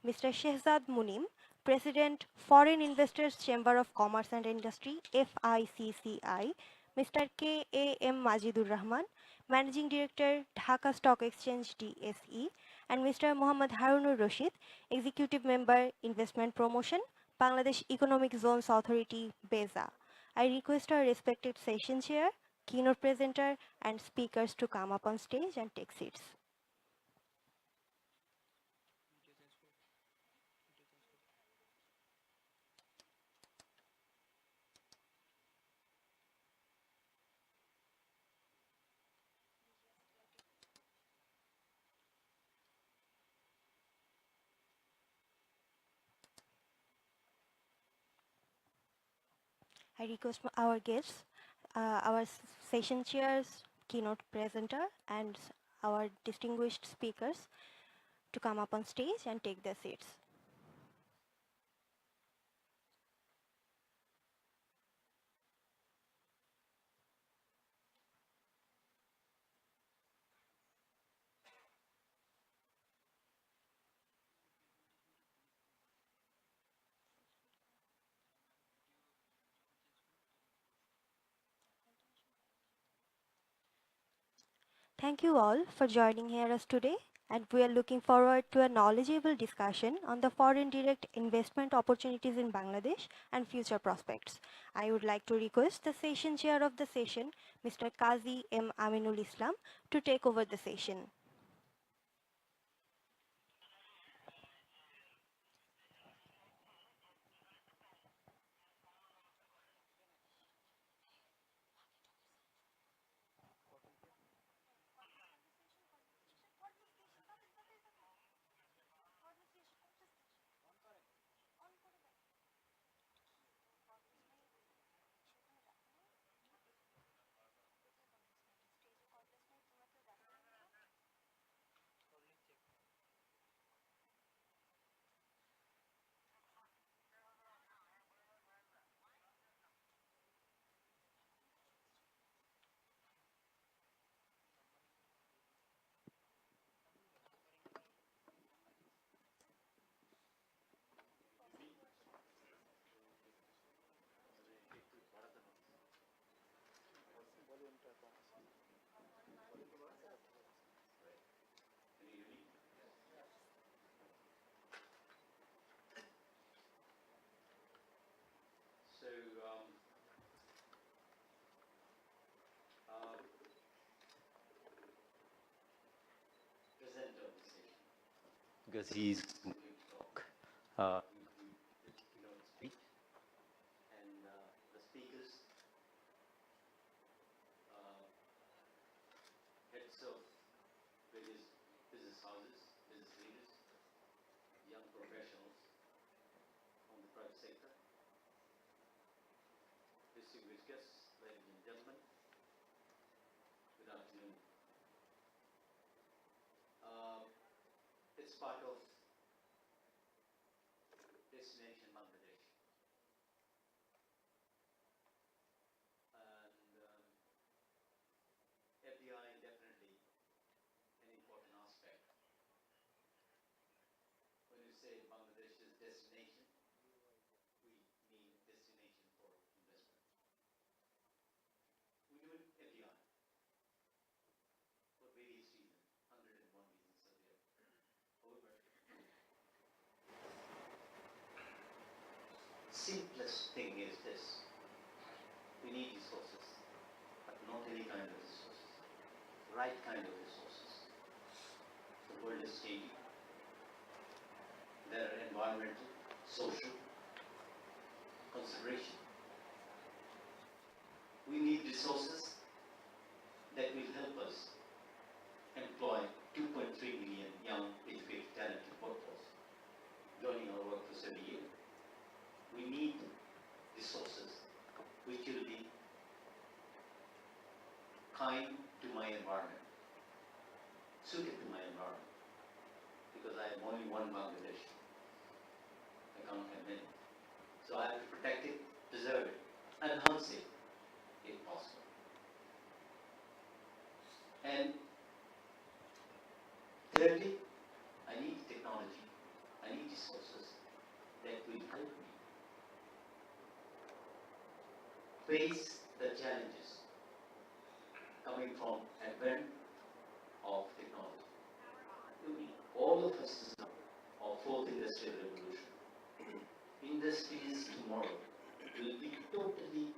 Mr. Shehzad Munim, President, Foreign Investors Chamber of Commerce and Industry, FICCI, Mr. K. A. M. Majidur Rahman, Managing Director, Dhaka Stock Exchange DSE, and Mr. Muhammad Harunur Rashid, Executive Member, Investment Promotion, Bangladesh Economic Zones Authority, BEZA. I request our respected session chair, keynote presenter, and speakers to come up on stage and take seats. I request our guests, our session chairs, keynote presenter, and our distinguished speakers to come up on stage and take their seats. Thank you all for joining here us today, and we are looking forward to a knowledgeable discussion on the foreign direct investment opportunities in Bangladesh and future prospects. I would like to request the session chair of the session, Mr. Qazi M. Aminul Islam, to take over the session. So, uh, presenter of the session, because he's going to talk, keynote speech, and the speakers, uh, heads of various business houses, business leaders, young professionals from the private sector, distinguished guests, ladies and gentlemen, good afternoon. It's part of Destination Bangladesh, and FDI definitely an important aspect. When you say Bangladesh is destination, we mean destination for investment. We do it FDI for various reasons, 101 reasons are there. However, simplest thing is this: we need resources, but not any kind of resources, right kind of resources. The world is changing. There are environmental, social consideration. We need resources that will help us employ 2.3 million young, educated, talented workforce joining our workforce every year. We need resources which will be kind to my environment, suited to my environment, because I am only one Bangladesh. I can't have many. So I have to protect it, help me face the challenges coming from advent of technology. All of us know of fourth industrial revolution. Industries tomorrow will be totally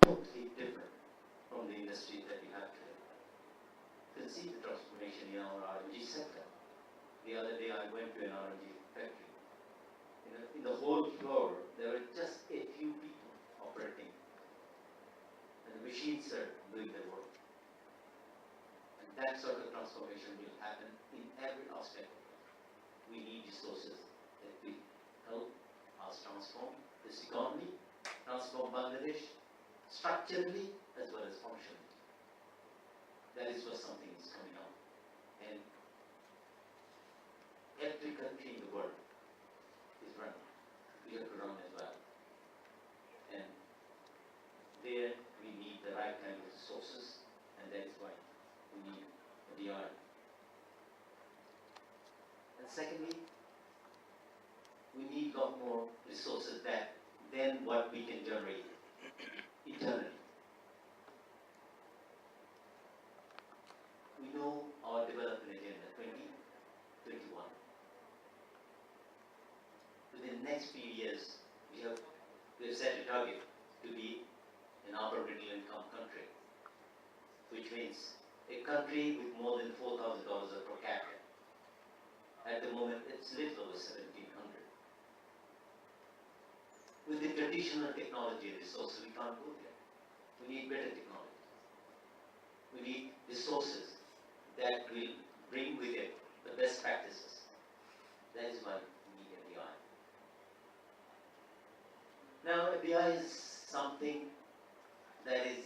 different from the industries that we have today. You can see the transformation in our R&D sector. The other day I went to an R&D factory. In the whole floor, there were just a few people operating, and the machines are doing the work. And that sort of transformation will happen in every aspect. We need resources that will help us transform this economy, transform Bangladesh structurally as well as functionally. That is where something is coming up. And every country in the world is running. We have to run as well. And there we need the right kind of resources, and that is why we need FDI. And secondly, we need a lot more resources than what we can generate internally. We know our development agenda 2021. Within the next few years, we have set a target to be an upper middle income country, which means a country with more than $4,000 per capita. At the moment, it's little over 1,700. With the traditional technology and resources, we can't go there. We need better technology. We need resources that will bring with it the best practices. That is why we need FDI. Now, FDI is something that is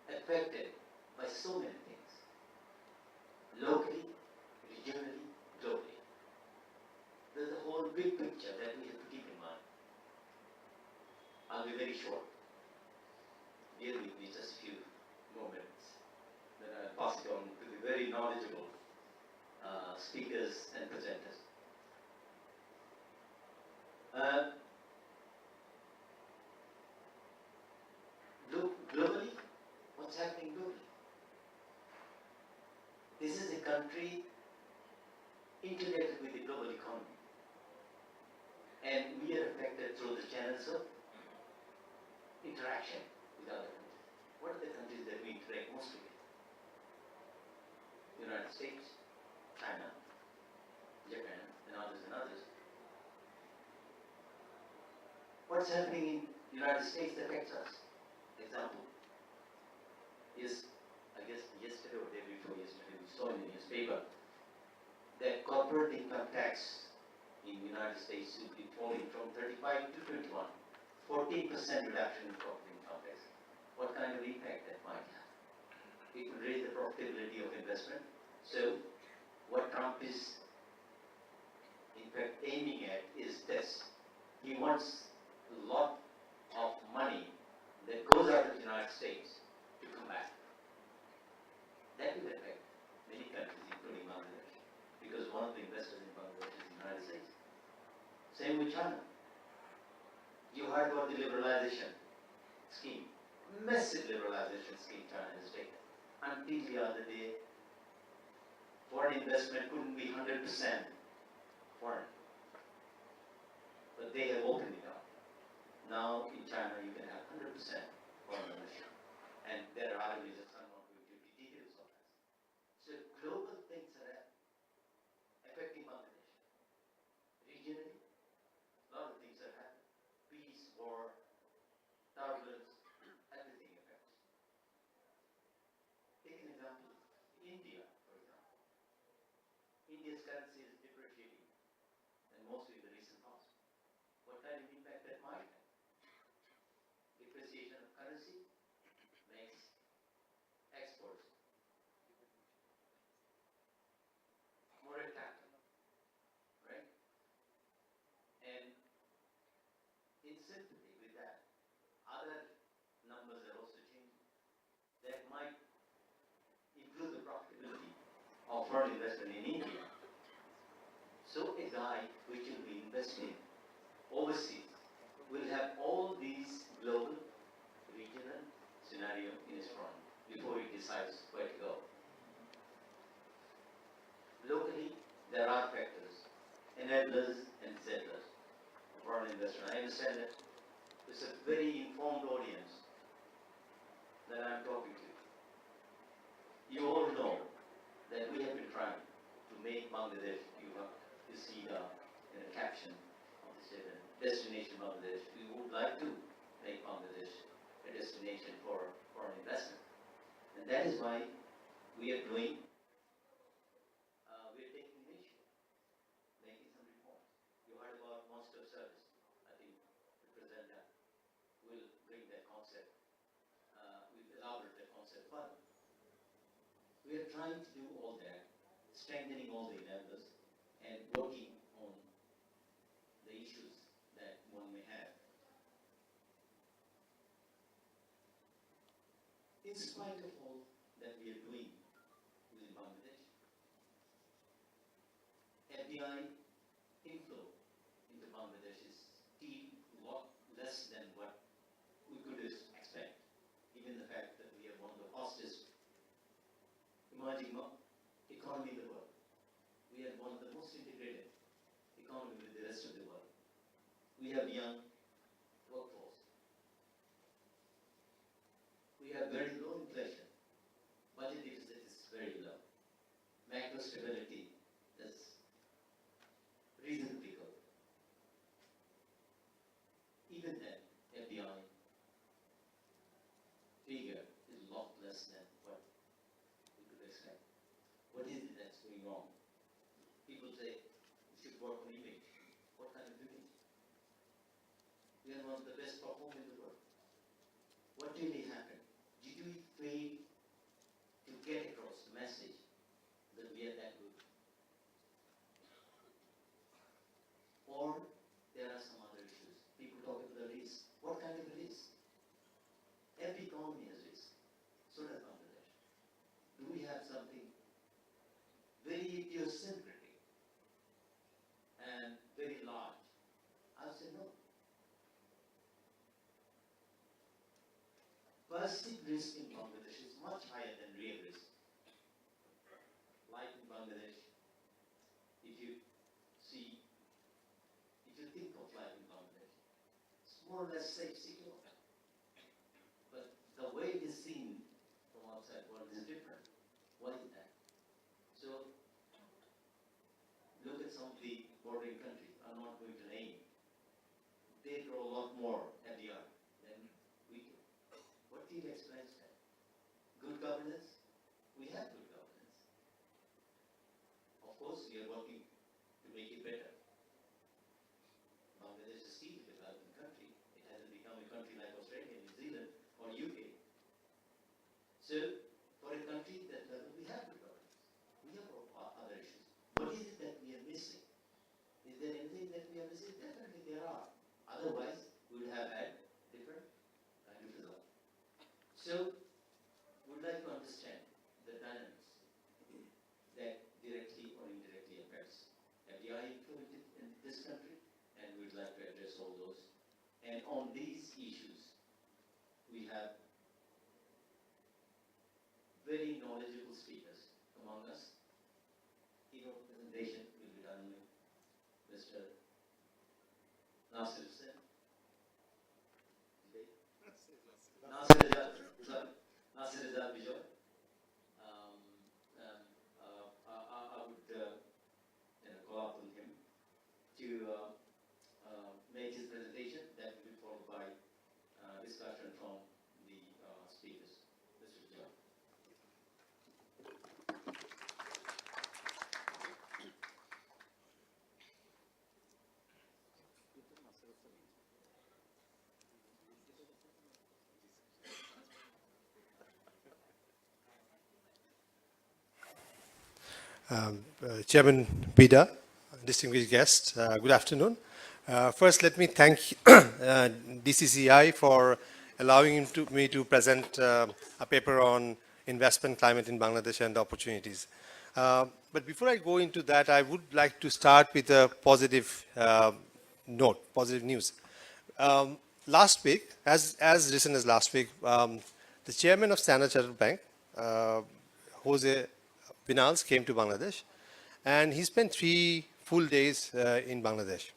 affected by so many things, locally, regionally, globally. There's a whole big picture that we have to keep in mind. I'll be very short. Bear with me just a few moments. Then I'll pass it on to the very knowledgeable speakers and presenters. Globally, what's happening globally? This is a country integrated with the global economy. And we are affected through the channels of interaction with other countries. What are the countries that we interact most with? United States, China, Japan, and others. What's happening in the United States affects us. Example is, I guess yesterday or day before yesterday, we saw in the newspaper that corporate income tax in the United States will be falling from 35 to 21. 14% reduction in corporate income tax. What kind of impact that might have? It will raise the profitability of investment. So, what Trump is in fact aiming at is this. He wants a lot of money that goes out of the United States to come back. That will affect many countries, including Bangladesh, because one of the investors in Bangladesh is the United States. Same with China. You heard about the liberalization scheme, massive liberalization scheme China has taken. Until the other day, foreign investment couldn't be 100% foreign. But they have opened it up. Now in China you can have 100% foreign ownership. And there are other reasons I'm not going to the details of that. So global things are affecting Bangladesh. Regionally, a lot of things are happening. Peace, war, turbulence, everything affects. Take an example, India, for example. India's currency is depreciating, and mostly in the recent past. What kind of impact that might have? Depreciation of currency makes exports more attractive, right? And in sympathy with that, other numbers are also changing. That might improve the profitability of foreign investment in India. So a guy which will be investing overseas will have all these global, regional scenario in his front before he decides where to go. Locally, there are factors, enablers and settlers for an investor. I understand that it's a very informed audience that I'm talking to. You all know that we have been trying to make Bangladesh, you see the caption of the statement, destination Bangladesh. We would like to make Bangladesh a destination for foreign investment. And that is why we are doing, we are taking initiative, making some reforms. You heard about monster service. I think the presenter will bring that concept, will elaborate that concept further. We are trying to do all that, strengthening all the enablers and working on the issues that one may have. In spite of all that we are doing within Bangladesh, FDI inflow into Bangladesh is still a lot less than what we could expect, given the fact that we are one of the fastest emerging economy in the world. We are one of the most integrated economy with the rest of the world. We have young workforce. We have very low inflation. Budget deficit is very low. Macro stability is reasonably good. Even then, FDI figure is a lot less than what we could expect. What is it that's going wrong? People say we should work on image. What kind of image? We are one of the best performers in the world. What really happened? Did we fail to get across the message that we are that good? Or there are some other issues. People talk about the risk. What kind of risk? Every economy has risk. So does Bangladesh. Do we have something very idiosyncratic and very large? I would say no. Perceived risk in Bangladesh is much higher than real risk. Life in Bangladesh, if you see, if you think of life in Bangladesh, it's more or less safe, secure. But the way it is seen from outside world is different. Why is that? So, look at some of the bordering countries. I'm not going to name. They draw a lot more FDI than we do. What do you explain that? Good governance? We have good governance. Of course, we are working to make it better. Bangladesh is still a developing country. It hasn't become a country like Australia, New Zealand, or UK. So, for a country that we have good governance, we have other issues. What is it that we are missing? Is there anything that we are missing? Definitely there are. Otherwise, we would have had different kind of result. So, we would like to understand the dynamics that directly or indirectly affects FDI inflow in this country, and we'd like to address all those. And on these issues, we have very knowledgeable speakers among us. Keynote presentation will be done by Mr. Nasir Hussain. Nasir Rizal Bijoy. I would call upon him to make his presentation. That will be followed by discussion from the speakers. Mr. Bijoy. Chairman Bida, distinguished guests, good afternoon. First, let me thank DCCI for allowing me to present a paper on investment climate in Bangladesh and opportunities. But before I go into that, I would like to start with a positive note, positive news. Last week, as recent as last week, the chairman of Standard Chartered Bank, Jose Binals, came to Bangladesh, and he spent 3 full days in Bangladesh.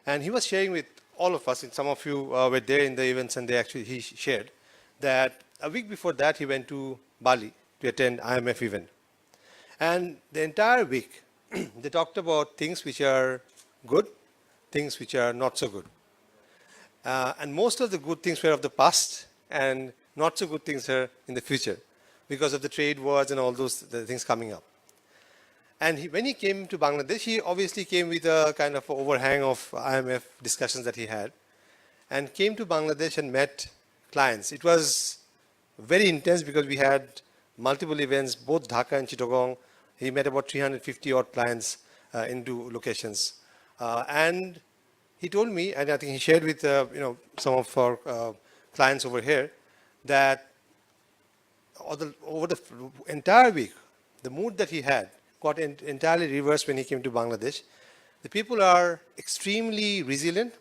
And he was sharing with all of us, and some of you were there in the events, and he shared that a week before that he went to Bali to attend IMF event. And the entire week, they talked about things which are good, things which are not so good. And most of the good things were of the past, and not so good things are in the future because of the trade wars and all those the things coming up. And when he came to Bangladesh, he obviously came with a kind of overhang of IMF discussions that he had, and came to Bangladesh and met clients. It was very intense because we had multiple events, both Dhaka and Chittagong. He met about 350 odd clients in 2 locations. And he told me, and I think he shared with some of our clients over here, that over the entire week, the mood that he had got entirely reversed when he came to Bangladesh. The people are extremely resilient.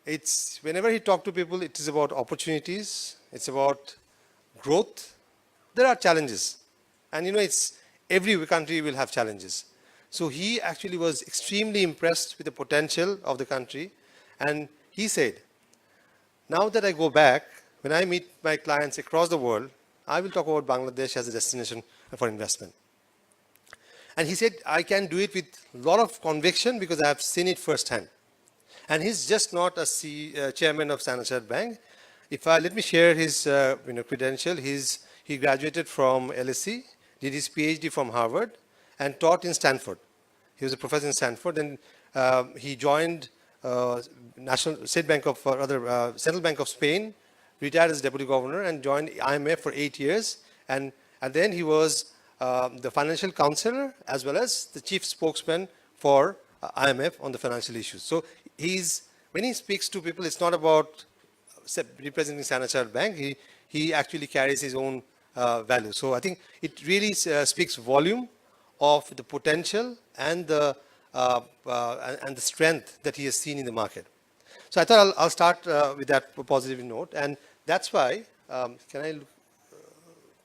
It's whenever he talked to people, it is about opportunities, it's about growth. There are challenges, and it's every country will have challenges. So he actually was extremely impressed with the potential of the country, and he said, now that I go back, when I meet my clients across the world, I will talk about Bangladesh as a destination for investment. And he said, I can do it with a lot of conviction because I have seen it firsthand. And he's just not a chairman of Standard Chartered Bank. Let me share his credential. He graduated from LSE, did his PhD from Harvard, and taught in Stanford. He was a professor in Stanford, and he joined Central Bank of Spain, retired as deputy governor, and joined IMF for 8 years. And then he was the financial counselor as well as the chief spokesman for IMF on the financial issues. So when he speaks to people, it's not about representing Standard Chartered Bank. He actually carries his own value. So I think it really speaks volume of the potential and the strength that he has seen in the market. So I thought I'll start with that positive note, and that's why, can I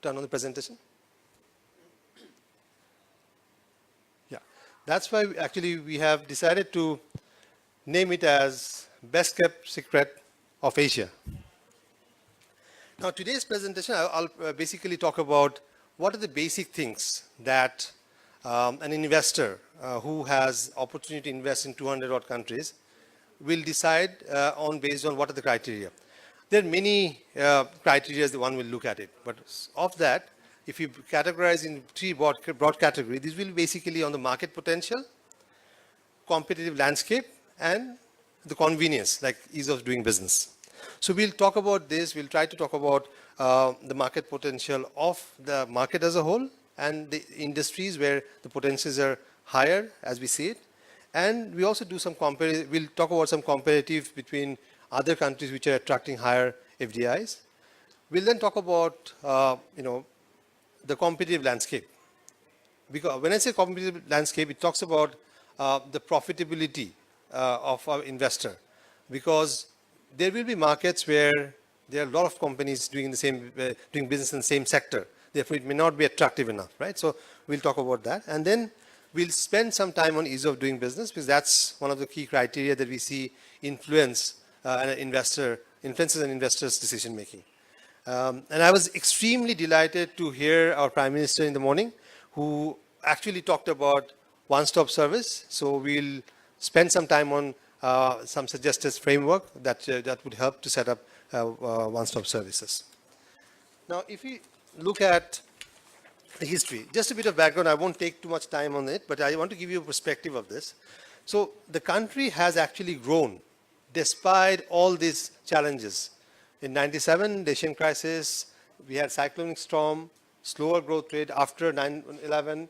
turn on the presentation? Yeah, that's why actually we have decided to name it as Best Kept Secret of Asia. Now today's presentation, I'll basically talk about what are the basic things that an investor who has opportunity to invest in 200 odd countries will decide on based on what are the criteria. There are many criteria that one will look at it, but of that, if you categorize in 3 broad categories, these will be basically on the market potential, competitive landscape, and the convenience, like ease of doing business. So we'll talk about this. We'll try to talk about the market potential of the market as a whole and the industries where the potentials are higher as we see it. And we also do some we'll talk about some comparative between other countries which are attracting higher FDIs. We'll then talk about the competitive landscape. Because when I say competitive landscape, it talks about the profitability of our investor, because there will be markets where there are a lot of companies doing business in the same sector. Therefore, it may not be attractive enough, right? So we'll talk about that, and then we'll spend some time on ease of doing business, because that's one of the key criteria that we see influences an investor's decision making. And I was extremely delighted to hear our Prime Minister in the morning, who actually talked about one-stop service. So we'll spend some time on some suggested framework that would help to set up one-stop services. Now, if we look at the history, just a bit of background, I won't take too much time on it, but I want to give you a perspective of this. So the country has actually grown despite all these challenges. In 97, the Asian crisis, we had cyclonic storm, slower growth rate after 9/11,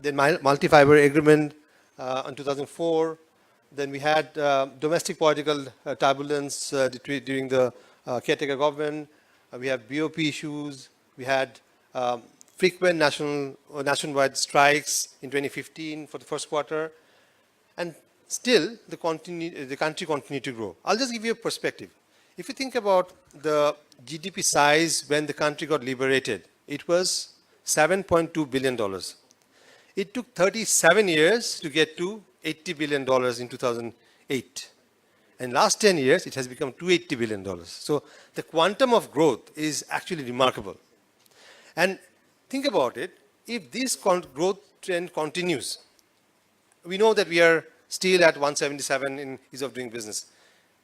then multi-fiber agreement in 2004. Then we had domestic political turbulence during the caretaker government. We have BOP issues. We had frequent nationwide strikes in 2015 for the first quarter, and still the country continued to grow. I'll just give you a perspective. If you think about the GDP size when the country got liberated, it was $7.2 billion. It took 37 years to get to $80 billion in 2008. And last 10 years, it has become $280 billion. So the quantum of growth is actually remarkable. And think about it, if this growth trend continues, we know that we are still at 177 in ease of doing business.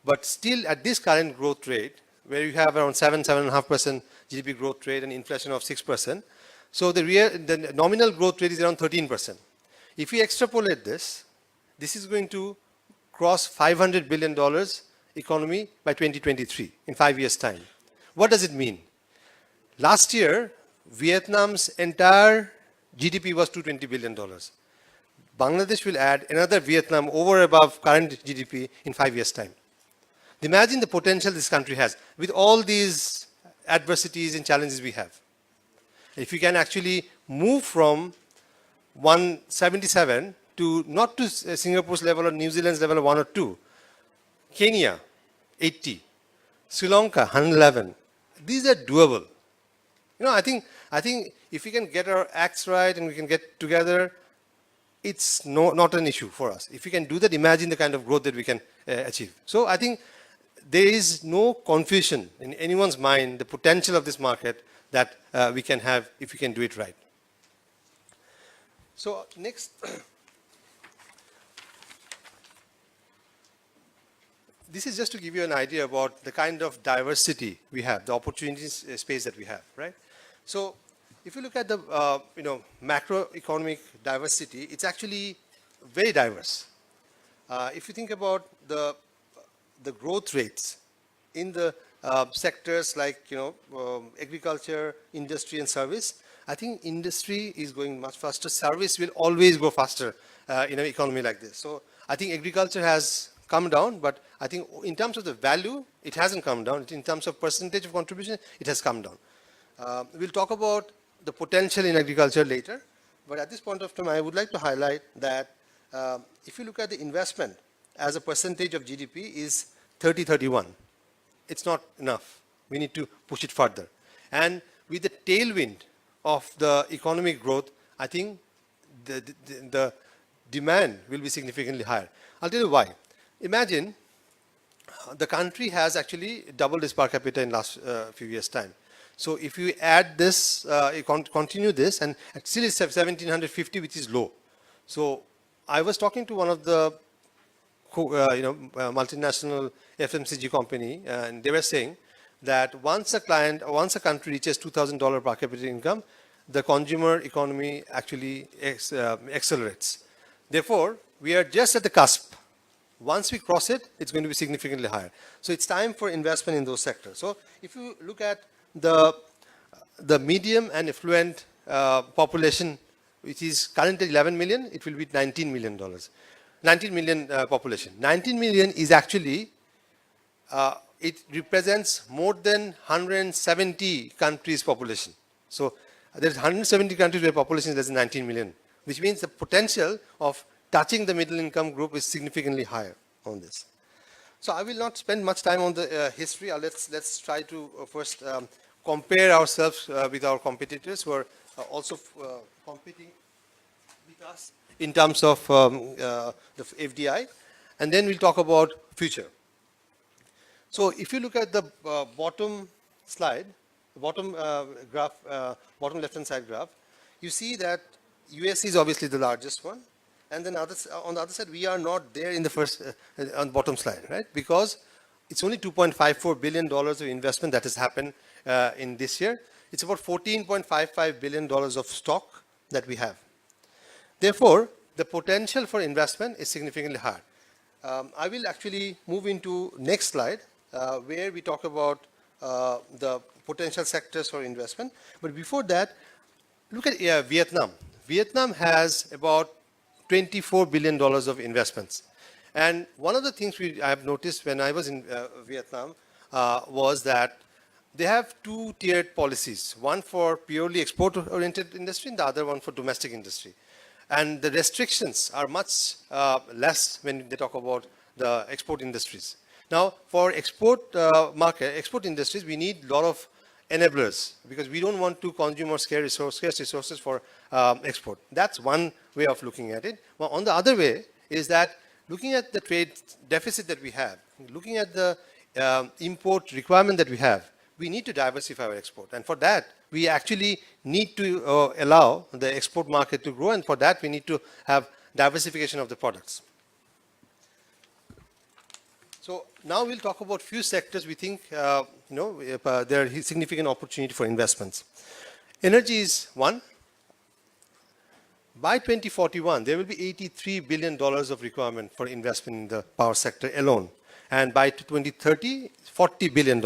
But still at this current growth rate, where you have around 7.5% GDP growth rate and inflation of 6%, so the nominal growth rate is around 13%. If we extrapolate this, this is going to cross $500 billion economy by 2023, in 5 years' time. What does it mean? Last year, Vietnam's entire GDP was $220 billion. Bangladesh will add another Vietnam over above current GDP in 5 years' time. Imagine the potential this country has with all these adversities and challenges we have. If we can actually move from 177 to not to Singapore's level or New Zealand's level of 1 or 2, Kenya 80, Sri Lanka 111. These are doable. You know, I think if we can get our acts right and we can get together, it's not an issue for us. If we can do that, imagine the kind of growth that we can achieve. So I think there is no confusion in anyone's mind the potential of this market that we can have if we can do it right. So next, this is just to give you an idea about the kind of diversity we have, the opportunities space that we have, right? So if you look at the macroeconomic diversity, it's actually very diverse. If you think about the growth rates in the sectors like agriculture, industry, and service, I think industry is going much faster. Service will always go faster in an economy like this. So I think agriculture has come down, but I think in terms of the value, it hasn't come down. In terms of percentage of contribution, it has come down. We'll talk about the potential in agriculture later, but at this point of time, I would like to highlight that if you look at the investment as a percentage of GDP is 30-31. It's not enough. We need to push it further. And with the tailwind of the economic growth, I think the demand will be significantly higher. I'll tell you why. Imagine the country has actually doubled its per capita in last few years' time. So if you add this, continue this, and still it's 1750, which is low. So I was talking to one of the multinational FMCG company, and they were saying that once a country reaches $2,000 per capita income, the consumer economy actually accelerates. Therefore, we are just at the cusp. Once we cross it, it's going to be significantly higher. So it's time for investment in those sectors. So if you look at the medium and affluent population, which is currently 11 million, it will be $19 million. 19 million population. 19 million is actually, it represents more than 170 countries' population. So there's 170 countries where population is less than 19 million, which means the potential of touching the middle income group is significantly higher on this. So I will not spend much time on the history. Let's try to first compare ourselves with our competitors who are also competing with us in terms of the FDI, and then we'll talk about future. So if you look at the bottom slide, the bottom graph, bottom left-hand side graph, you see that US is obviously the largest one, and then on the other side, we are not there in the first, on the bottom slide, right? Because it's only $2.54 billion of investment that has happened in this year. It's about $14.55 billion of stock that we have. Therefore, the potential for investment is significantly higher. I will actually move into next slide where we talk about the potential sectors for investment. But before that, look at Vietnam. Vietnam has about $24 billion of investments. And one of the things I have noticed when I was in Vietnam was that they have two-tiered policies, one for purely export-oriented industry and the other one for domestic industry. And the restrictions are much less when they talk about the export industries. Now, for export export industries, we need a lot of enablers because we don't want to consume or scarce resources for export. That's one way of looking at it. Well, on the other way is that looking at the trade deficit that we have, looking at the import requirement that we have, we need to diversify our export. And for that, we actually need to allow the export market to grow. And for that, we need to have diversification of the products. So now we'll talk about few sectors we think there are significant opportunity for investments. Energy is one. By 2041, there will be $83 billion of requirement for investment in the power sector alone. And by 2030, $40 billion.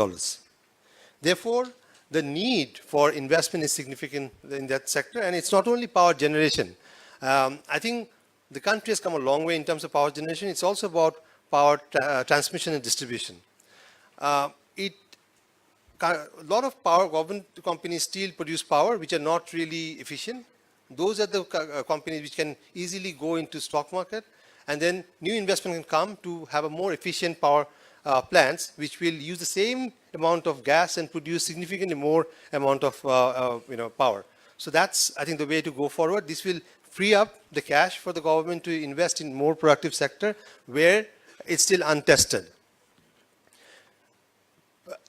Therefore, the need for investment is significant in that sector. And it's not only power generation. I think the country has come a long way in terms of power generation. It's also about power transmission and distribution. A lot of power government companies still produce power which are not really efficient. Those are the companies which can easily go into stock market, and then new investment can come to have a more efficient power plants which will use the same amount of gas and produce significantly more amount of power. So that's, I think, the way to go forward. This will free up the cash for the government to invest in more productive sector where it's still untested.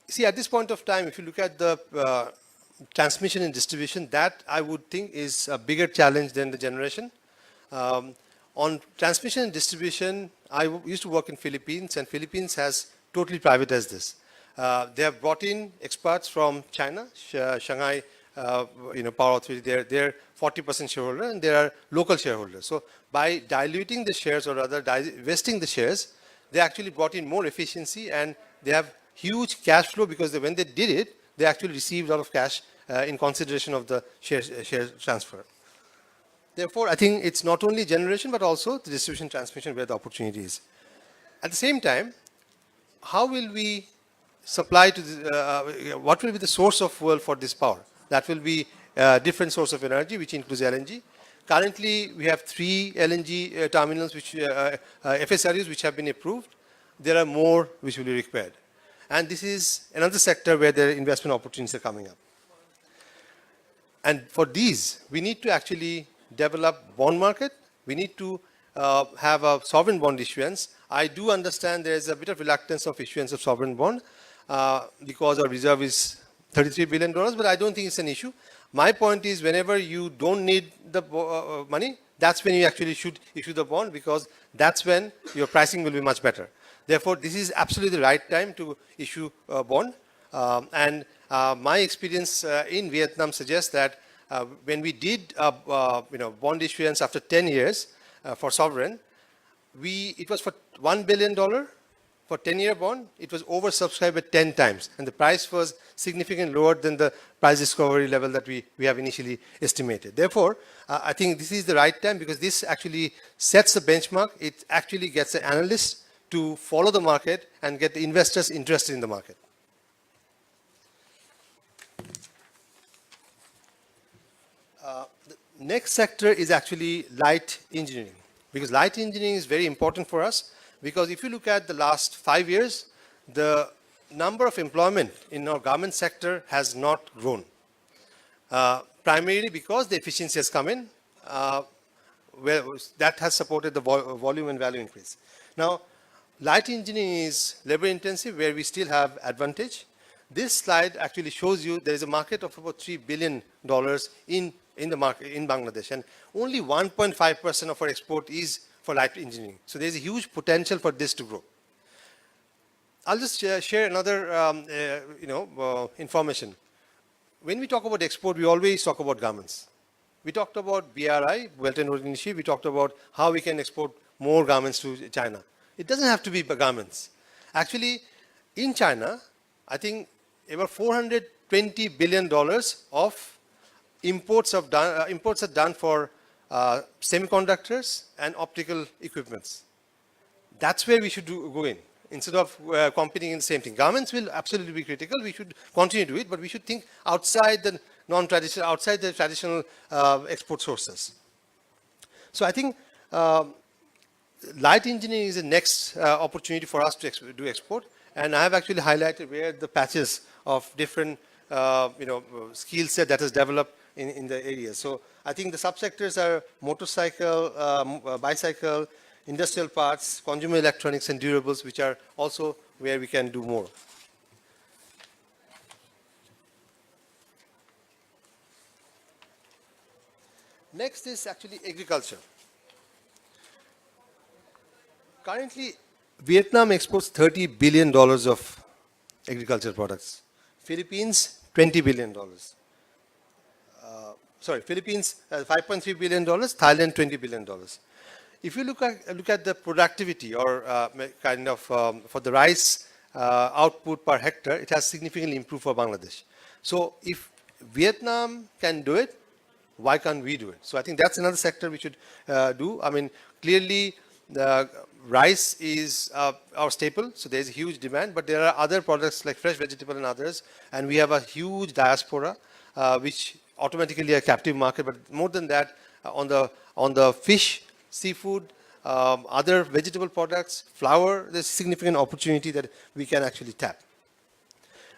See, at this point of time, if you look at the transmission and distribution, that I would think is a bigger challenge than the generation. On transmission and distribution, I used to work in Philippines, and Philippines has totally privatized this. They have brought in experts from China, Shanghai Power Authority. They're 40% shareholder, and they are local shareholders. So by diluting the shares, or rather divesting the shares, they actually brought in more efficiency, and they have huge cash flow because when they did it, they actually received a lot of cash in consideration of the share transfer. Therefore, I think it's not only generation, but also the distribution transmission where the opportunity is. At the same time, how will we supply to what will be the source of fuel for this power? That will be different source of energy, which includes LNG. Currently, we have 3 LNG terminals, which FSRUs, which have been approved. There are more which will be required. And this is another sector where the investment opportunities are coming up. And for these, we need to actually develop bond market. We need to have a sovereign bond issuance. I do understand there is a bit of reluctance of issuance of sovereign bond because our reserve is $33 billion, but I don't think it's an issue. My point is, whenever you don't need the money, that's when you actually should issue the bond, because that's when your pricing will be much better. Therefore, this is absolutely the right time to issue a bond. My experience in Vietnam suggests that when we did bond issuance after 10 years for sovereign, it was for $1 billion for 10-year bond. It was oversubscribed at 10 times, and the price was significantly lower than the price discovery level that we have initially estimated. Therefore, I think this is the right time, because this actually sets the benchmark. It actually gets the analysts to follow the market and get the investors interested in the market. The next sector is actually light engineering, because light engineering is very important for us, because if you look at the last 5 years, the number of employment in our garment sector has not grown, primarily because the efficiency has come in, where that has supported the volume and value increase. Now, light engineering is labor intensive, where we still have advantage. This slide actually shows you there is a market of about $3 billion in the market in Bangladesh, and only 1.5% of our export is for light engineering. So there's a huge potential for this to grow. I'll just share another information. When we talk about export, we always talk about garments. We talked about BRI, Belt and Road Initiative. We talked about how we can export more garments to China. It doesn't have to be garments. Actually, in China, I think about $420 billion of imports are done for semiconductors and optical equipments. That's where we should go in. instead of competing in the same thing. Governments will absolutely be critical. We should continue to do it, but we should think outside the non-traditional, outside the traditional export sources. So I think light engineering is the next opportunity for us to do export. And I have actually highlighted where the patches of different skill set that has developed in the area. So I think the subsectors are motorcycle, bicycle, industrial parts, consumer electronics, and durables, which are also where we can do more. Next is actually agriculture. Currently, Vietnam exports $30 billion of agricultural products. Philippines, $20 billion. Philippines, $5.3 billion, Thailand, $20 billion. If you look at the productivity or for the rice output per hectare, it has significantly improved for Bangladesh. So if Vietnam can do it, why can't we do it? So I think that's another sector we should do. I mean, clearly the rice is our staple, so there's a huge demand, but there are other products like fresh vegetable and others, and we have a huge diaspora, which automatically a captive market, but more than that, on the fish, seafood, other vegetable products, flour, there's significant opportunity that we can actually tap.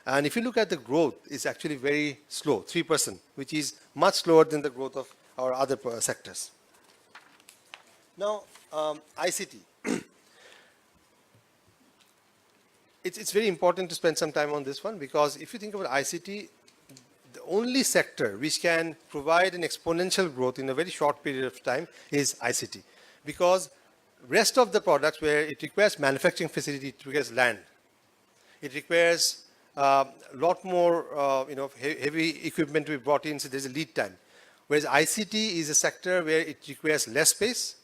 And if you look at the growth, it's actually very slow, 3%, which is much slower than the growth of our other sectors. Now, ICT. It's very important to spend some time on this one, because if you think about ICT, the only sector which can provide an exponential growth in a very short period of time is ICT. Because rest of the products where it requires manufacturing facility, it requires land. It requires a lot more heavy equipment to be brought in, so there's a lead time. Whereas ICT is a sector where it requires less space.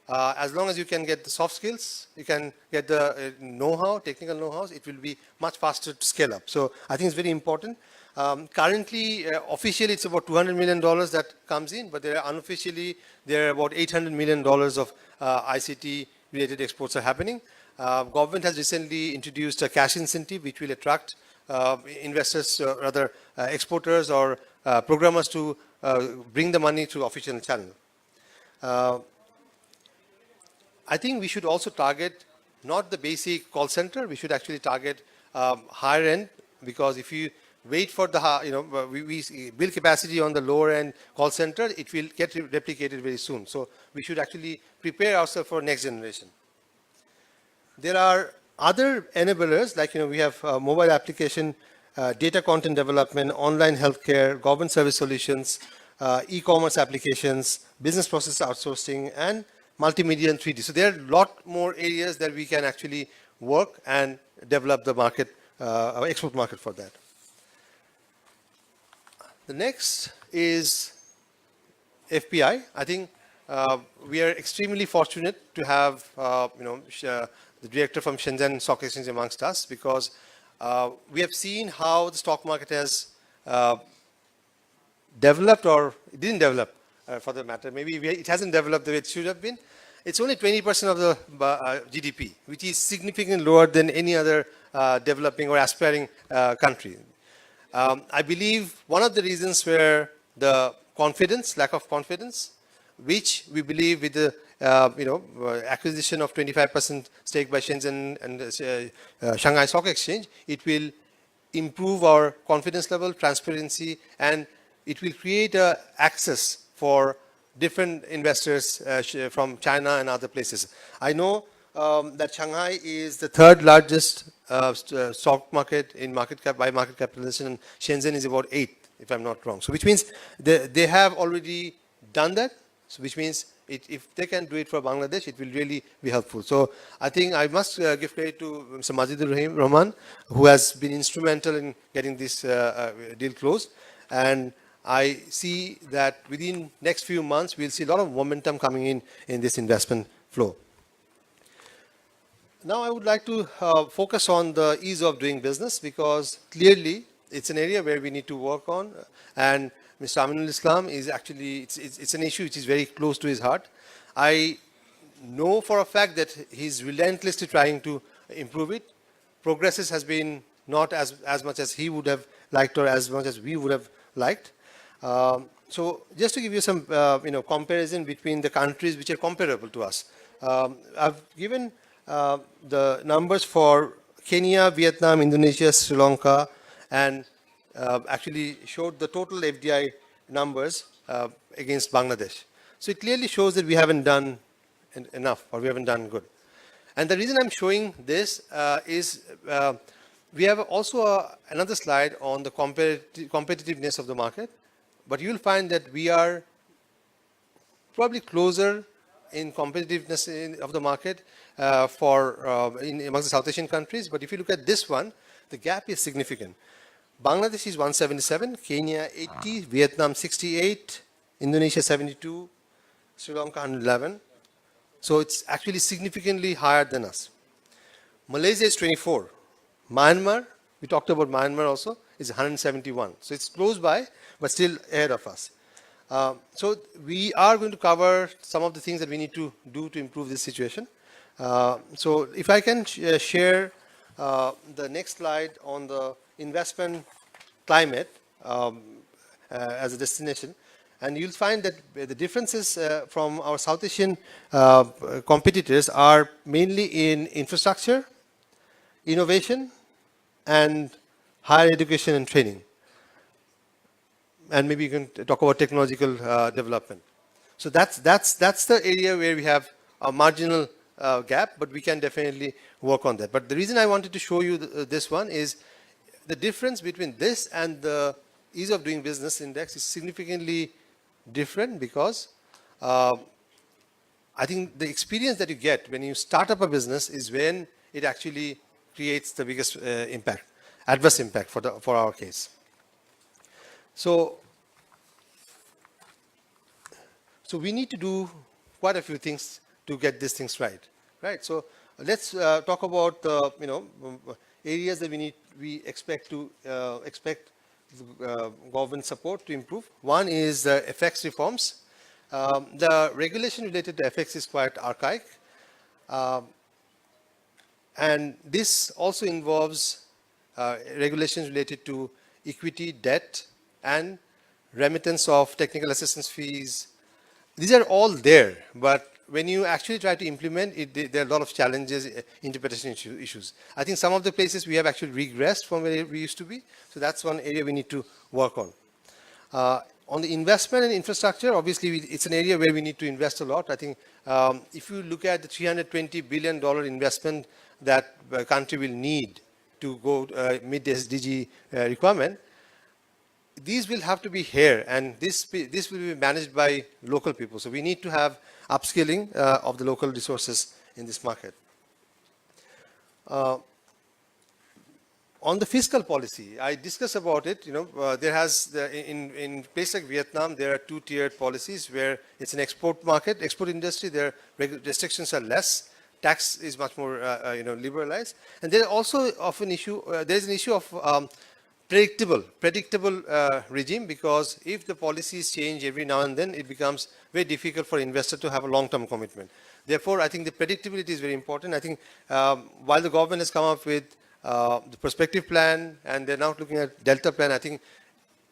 As long as you can get the soft skills, you can get the know-how, technical know-how, it will be much faster to scale up. So I think it's very important. Currently, officially, it's about $200 million that comes in, but unofficially, there are about $800 million of ICT-related exports are happening. Government has recently introduced a cash incentive, which will attract investors, exporters or programmers to bring the money to official channel. I think we should also target not the basic call center. We should actually target higher end, because if you wait for the we build capacity on the lower end call center, it will get replicated very soon. So we should actually prepare ourselves for next generation. There are other enablers, like we have mobile application, data content development, online healthcare, government service solutions, e-commerce applications, business process outsourcing, and multimedia and 3D. So there are a lot more areas that we can actually work and develop the market, export market for that. The next is FPI. I think we are extremely fortunate to have the director from Shenzhen Stock Exchange amongst us, because we have seen how the stock market has developed, or it didn't develop for the matter. Maybe it hasn't developed the way it should have been. It's only 20% of the GDP, which is significantly lower than any other developing or aspiring country. I believe one of the reasons were the confidence, lack of confidence, which we believe with the acquisition of 25% stake by Shenzhen and Shanghai Stock Exchange, it will improve our confidence level, transparency, and it will create access for different investors from China and other places. I know that Shanghai is the third largest stock market in market cap by market capitalization, and Shenzhen is about 8th, if I'm not wrong. So which means they have already done that. So which means if they can do it for Bangladesh, it will really be helpful. So I think I must give credit to Mr. Majidur Rahman, who has been instrumental in getting this deal closed. And I see that within next few months, we'll see a lot of momentum coming in this investment flow. Now I would like to focus on the ease of doing business, because clearly it's an area where we need to work on, and Mr. Aminul Islam is actually, it's an issue which is very close to his heart. I know for a fact that he's relentlessly trying to improve it. Progress has been not as much as he would have liked or as much as we would have liked. So just to give you some comparison between the countries which are comparable to us, I've given the numbers for Kenya, Vietnam, Indonesia, Sri Lanka, and actually showed the total FDI numbers against Bangladesh. So it clearly shows that we haven't done enough, or we haven't done good. And the reason I'm showing this is we have also another slide on the competitiveness of the market, but you'll find that we are probably closer in competitiveness of the market amongst the South Asian countries. But if you look at this one, the gap is significant. Bangladesh is 177, Kenya 80, Vietnam 68, Indonesia 72, Sri Lanka 111. So it's actually significantly higher than us. Malaysia is 24. Myanmar, we talked about Myanmar also, is 171. So it's close by, but still ahead of us. So we are going to cover some of the things that we need to do to improve this situation. So if I can share the next slide on the investment climate as a destination, and you'll find that the differences from our South Asian competitors are mainly in infrastructure, innovation, and higher education and training. And maybe you can talk about technological development. So that's the area where we have a marginal gap, but we can definitely work on that. But the reason I wanted to show you this one is the difference between this and the ease of doing business index is significantly different, because I think the experience that you get when you start up a business is when it actually creates the biggest impact, adverse impact for our case. So we need to do quite a few things to get these things right. So let's talk about the areas that we expect government support to improve. One is FX reforms. The regulation related to FX is quite archaic, and this also involves regulations related to equity, debt, and remittance of technical assistance fees. These are all there, but when you actually try to implement it, there are a lot of challenges, interpretation issues. I think some of the places we have actually regressed from where we used to be, so that's one area we need to work on. On the investment and infrastructure, obviously it's an area where we need to invest a lot. I think if you look at the $320 billion investment that the country will need to go meet the SDG requirement, these will have to be here, and this will be managed by local people. So we need to have upskilling of the local resources in this market. On the fiscal policy, I discussed about it. There has in places like Vietnam, there are two-tiered policies where it's an export market, export industry. Their restrictions are less. Tax is much more liberalized, and there also of an issue. There is an issue of predictable regime, because if the policies change every now and then, it becomes very difficult for investor to have a long-term commitment. Therefore, I think the predictability is very important. I think while the government has come up with the prospective plan, and they're now looking at Delta plan, I think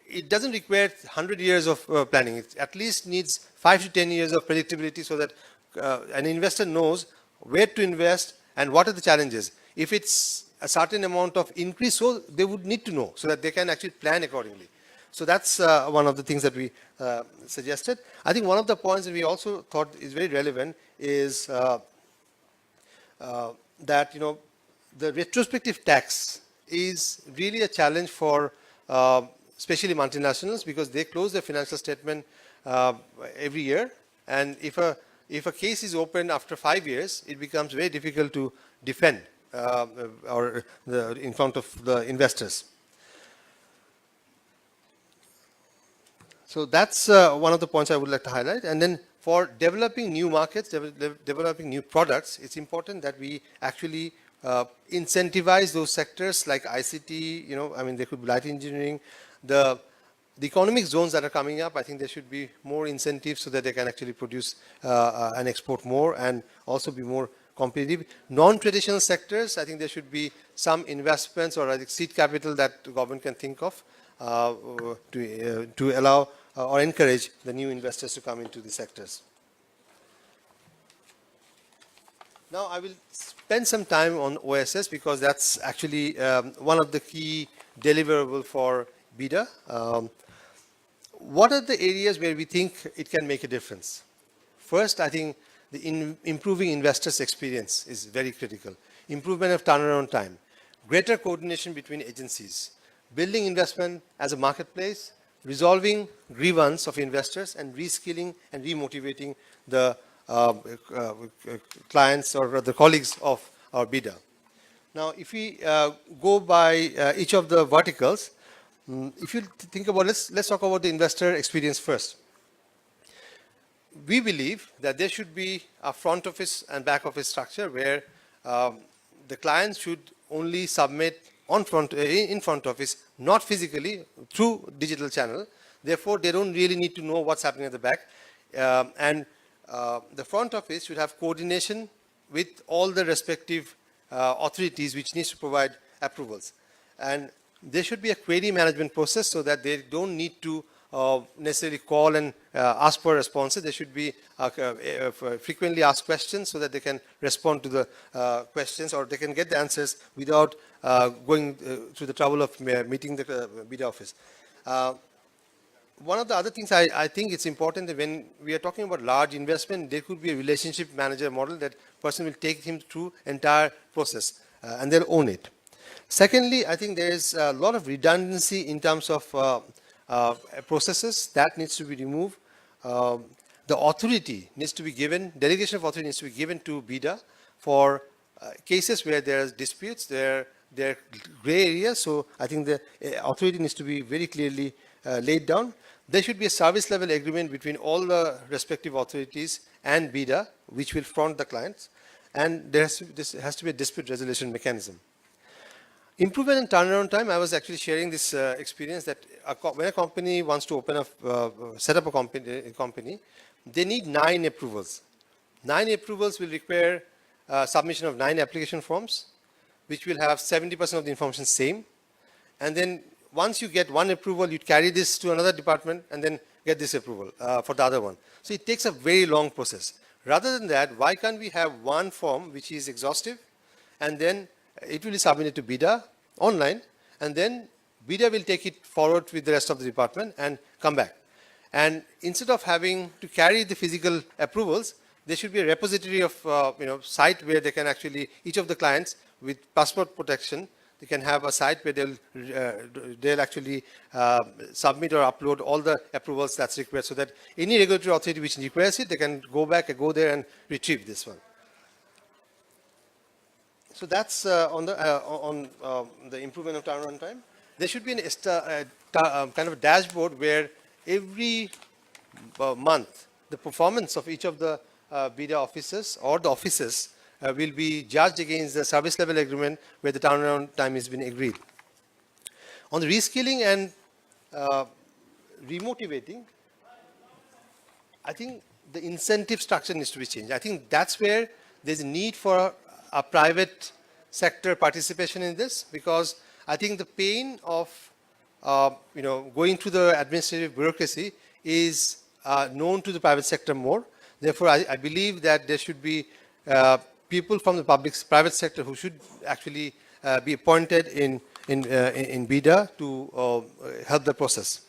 it doesn't require 100 years of planning. It at least needs 5 to 10 years of predictability, so that an investor knows where to invest and what are the challenges. If it's a certain amount of increase, so they would need to know, so that they can actually plan accordingly. So that's one of the things that we suggested. I think one of the points that we also thought is very relevant is that the retrospective tax is really a challenge for especially multinationals, because they close their financial statement every year, and if a case is opened after 5 years, it becomes very difficult to defend in front of the investors. So that's one of the points I would like to highlight. And then for developing new markets, developing new products, it's important that we actually incentivize those sectors like ICT, there could be light engineering, the economic zones that are coming up. I think there should be more incentives so that they can actually produce and export more, and also be more competitive. Non-traditional sectors, I think there should be some investments or I think seed capital that the government can think of to allow or encourage the new investors to come into the sectors. Now I will spend some time on OSS because that's actually one of the key deliverables for BIDA. What are the areas where we think it can make a difference? First, I think the improving investors' experience is very critical. Improvement of turnaround time, greater coordination between agencies, building investment as a marketplace, resolving grievance of investors, and reskilling and remotivating the clients or the colleagues of our BIDA. Now, if we go by each of the verticals, if you think about let's talk about the investor experience first. We believe that there should be a front office and back office structure where the clients should only submit in front office, not physically, through digital channel. Therefore, they don't really need to know what's happening at the back. The front office should have coordination with all the respective authorities which needs to provide approvals. And there should be a query management process so that they don't need to necessarily call and ask for responses. There should be frequently asked questions so that they can respond to the questions or they can get the answers without going through the trouble of meeting the BIDA office. One of the other things I think it's important that when we are talking about large investment, there could be a relationship manager model that person will take him through entire process and they'll own it. Secondly, I think there is a lot of redundancy in terms of processes that needs to be removed. The authority needs to be given, delegation of authority needs to be given to BIDA for cases where there are disputes, there are gray areas. So I think the authority needs to be very clearly laid down. There should be a service level agreement between all the respective authorities and BIDA, which will front the clients. And there has to be a dispute resolution mechanism. Improvement in turnaround time, I was actually sharing this experience that when a company wants to set up a company, they need 9 approvals. 9 approvals will require submission of 9 application forms, which will have 70% of the information same. And then once you get one approval, you carry this to another department and then get this approval for the other one. So it takes a very long process. Rather than that, why can't we have one form which is exhaustive and then it will be submitted to BIDA online, and then BIDA will take it forward with the rest of the department and come back. And instead of having to carry the physical approvals, there should be a repository of site where they can actually, each of the clients with passport protection, they can have a site where they'll actually submit or upload all the approvals that's required, so that any regulatory authority which requires it, they can go back and go there and retrieve this one. So that's on the improvement of turnaround time. There should be kind of a dashboard where every month the performance of each of the BIDA officers or the offices will be judged against the service level agreement where the turnaround time has been agreed. On the reskilling and remotivating, I think the incentive structure needs to be changed. I think that's where there's a need for a private sector participation in this, because I think the pain of going through the administrative bureaucracy is known to the private sector more. Therefore, I believe that there should be people from the private sector who should actually be appointed in BIDA to help the process.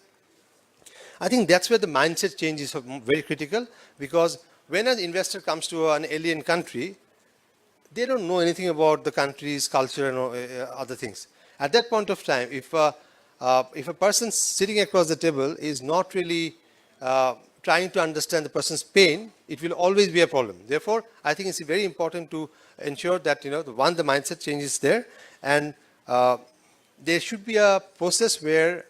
I think that's where the mindset change is very critical, because when an investor comes to an alien country, they don't know anything about the country's culture and other things. At that point of time, if a person sitting across the table is not really trying to understand the person's pain, it will always be a problem. Therefore, I think it's very important to ensure that the mindset change is there, and there should be a process where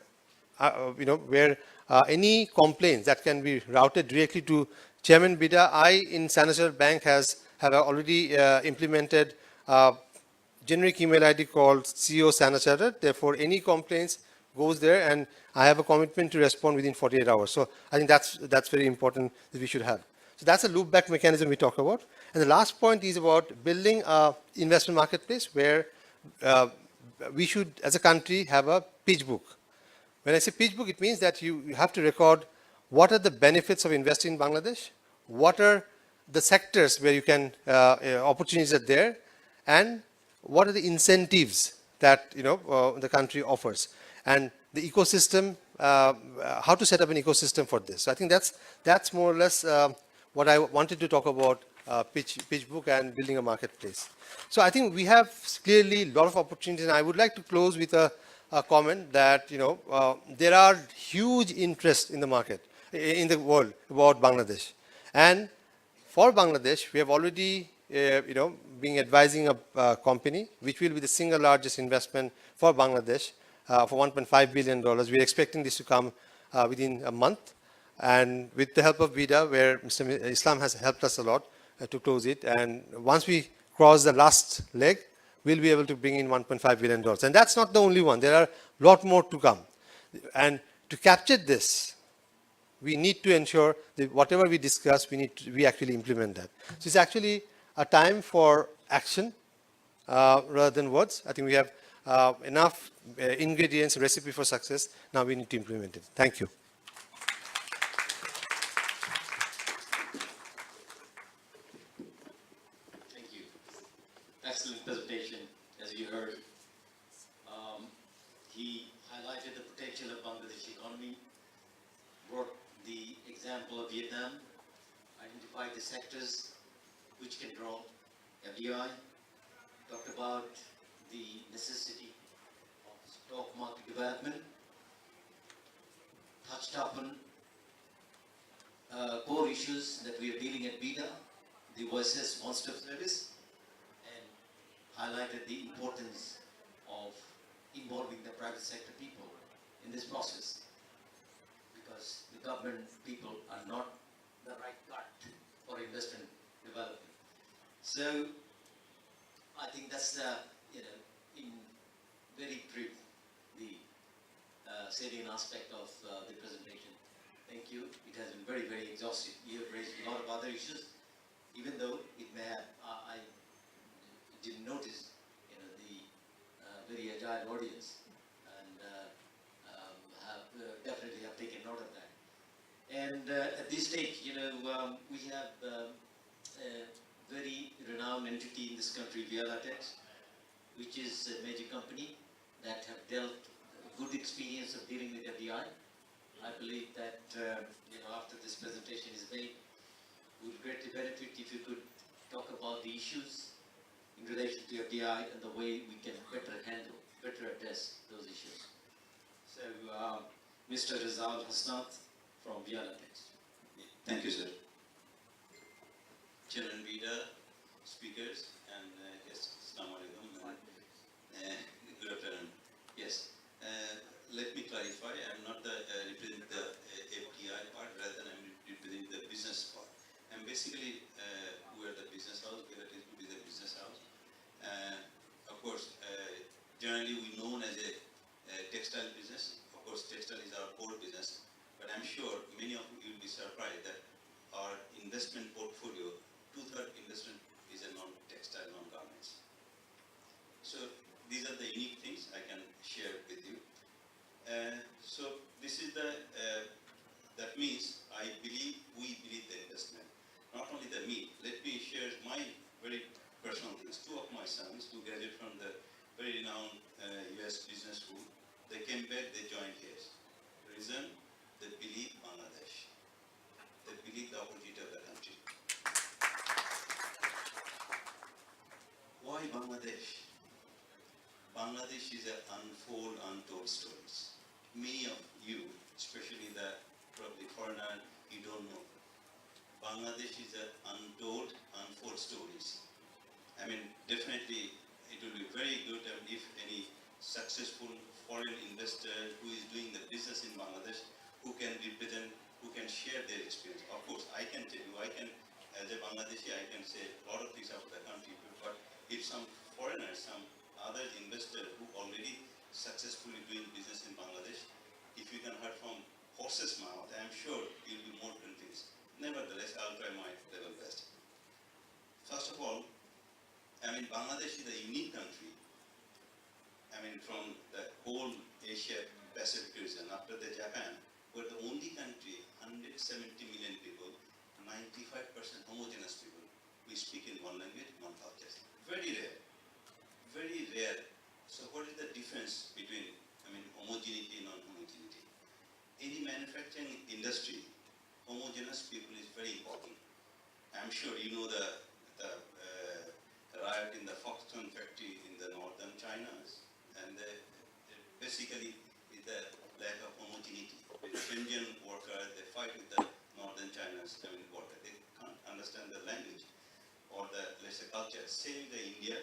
any complaints that can be routed directly to Chairman BIDA. In Standard Chartered Bank have already implemented generic email ID called CEO Standard Chartered. Therefore, any complaints goes there, and I have a commitment to respond within 48 hours. So I think that's very important that we should have. So So that's a loop back mechanism we talk about. And the last point is about building a investment marketplace where uh, we should, as a country, have a pitch book. When I say pitch book, it means that you have to record what are the benefits of investing in Bangladesh, what are the sectors where you can, opportunities are there, and what are the incentives that the country offers, and the ecosystem, how to set up an ecosystem for this. So I think that's more or less what I wanted to talk about, pitch book and building a marketplace. So I think we have clearly a lot of opportunities, and I would like to close with a comment that there are huge interest in the market, in the world, about Bangladesh, and for Bangladesh we have already been advising a company which will be the single largest investment for Bangladesh, for $1.5 billion. We are expecting this to come within a month, and with the help of VIDA, where Mr. Islam has helped us a lot to close it. And once we cross the last leg, we'll be able to bring in $1.5 billion. And that's not the only one. There are a lot more to come. And to capture this, we need to ensure that whatever we discuss, we actually implement that. So it's actually a time for action rather than words. I think we have enough ingredients, recipe for success. Now we need to implement it. Thank you. Thank you. Excellent presentation, as you heard. He highlighted the potential of Bangladesh economy, brought the example of Vietnam, identified the sectors which can draw FDI, talked about the necessity of stock market development, touched upon core issues that we are dealing at BIDA, the versus one-stop service, and highlighted the importance of involving the private sector people in this process, because the government people are not the right cut for investment development. So I think that's in very brief, the salient aspect of the presentation. Thank you. It has been very, very exhaustive. You have raised a lot of other issues, even though it may have, I didn't notice, the very agile audience, and definitely have taken note of that. And at this stage, we have a very renowned entity in this country, Vialatex, which is a major company that have dealt good experience of dealing with FDI. I believe that after this presentation is made, we would greatly benefit if you could talk about the issues in relation to FDI and the way we can better address those issues. So, Mr. Rizal Hasnath from Vialatex. Thank you, sir. Chairman Vida, speakers, and yes, Assalamu alaikum. Good afternoon. Yes, let me clarify. I'm not representing the FDI part, rather than I'm representing the business part. I'm basically we are the business house. We are to be the business house. Of course, generally we known as a textile business. Of course, textile is our core business. But I'm sure many of you will be surprised that our investment portfolio, 2/3 investment is a non-textile, non-garments. So these are the unique things I can share with you. So this is that means we believe the investment. Not only the me, let me share my very personal things. Two of my sons, who graduated from the very renowned US business school, they came back, they joined here. The reason, they believe Bangladesh. They believe the opportunity of the country. Why Bangladesh? Bangladesh is an untold stories. Many of you, especially the probably foreigner, you don't know. Bangladesh is an unfold stories. I mean, definitely it will be very good if any successful foreign investor who is doing the business in Bangladesh, who can represent, who can share their experience. Of course, I can tell you, as a Bangladeshi, I can say a lot of things about the country, but if some foreigner, some other investor who already successfully doing business in Bangladesh, if you can hear from horse's mouth, I'm sure you'll be more convinced. nevertheless, I'll try my level best. First of all, Bangladesh is a unique country. From the whole Asia Pacific region, after the Japan, we're the only country, 170 million people, 95% homogeneous people. We speak in one language, one culture. Very rare, very rare. So what is the difference between, homogeneity and non-homogeneity? Any manufacturing industry, homogeneous people is very important. I'm sure you know the riot in the Foxconn factory in the northern China, and basically is the lack of homogeneity. With Indian workers, they fight with the northern China's worker. They can't understand the language or the, let's say, culture. Same with India.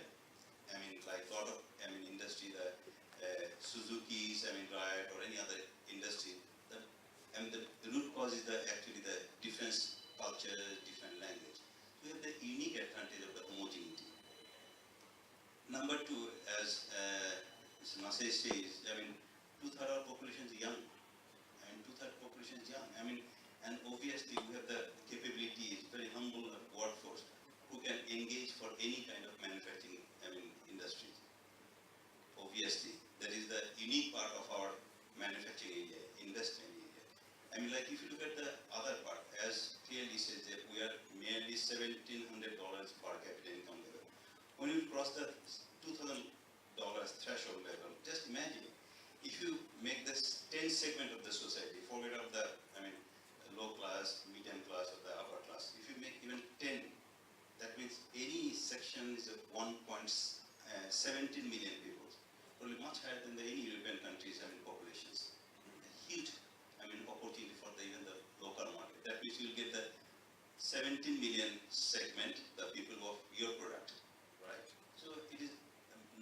Like a lot of industry, the Suzuki's, riot or any other industry. The root cause is actually the different culture, different language. We have the unique advantage of the homogeneity. Number two, as Mr. Nasir says, two-thirds of population is young. Two-thirds population is young. And obviously we have the capabilities, very humble workforce who can engage for any kind of manufacturing industry. Obviously, that is the unique part of our manufacturing area, industry area. Like if you look at the other part, as clearly says that we are merely $1,700 per capita income level. When you cross the $2,000 threshold level, just imagine if you make this 10 segment of the society, forget of the low class, medium class, or the upper class. If you make even 10, that means any section is 1.17 million people, probably much higher than any European countries populations. A huge opportunity for even the local market. That means you'll get the 17 million segment, the people of your product, right? So it is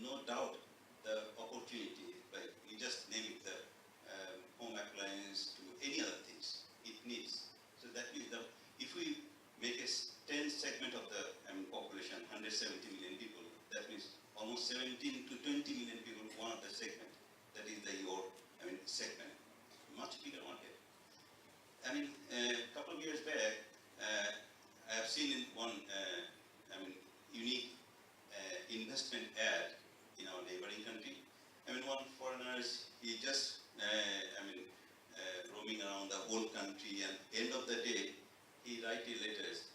no doubt the opportunity, like you just name it, the home appliance to any other things it needs. So that means if we make a 10 segment of the population, 170 million people, that means almost 17 to 20 million people one of the segment. That is your segment, much bigger market. A couple of years back, I have seen in one unique investment ad in our neighboring country. One foreigner, he just roaming around the whole country, and end of the day, he writes letters,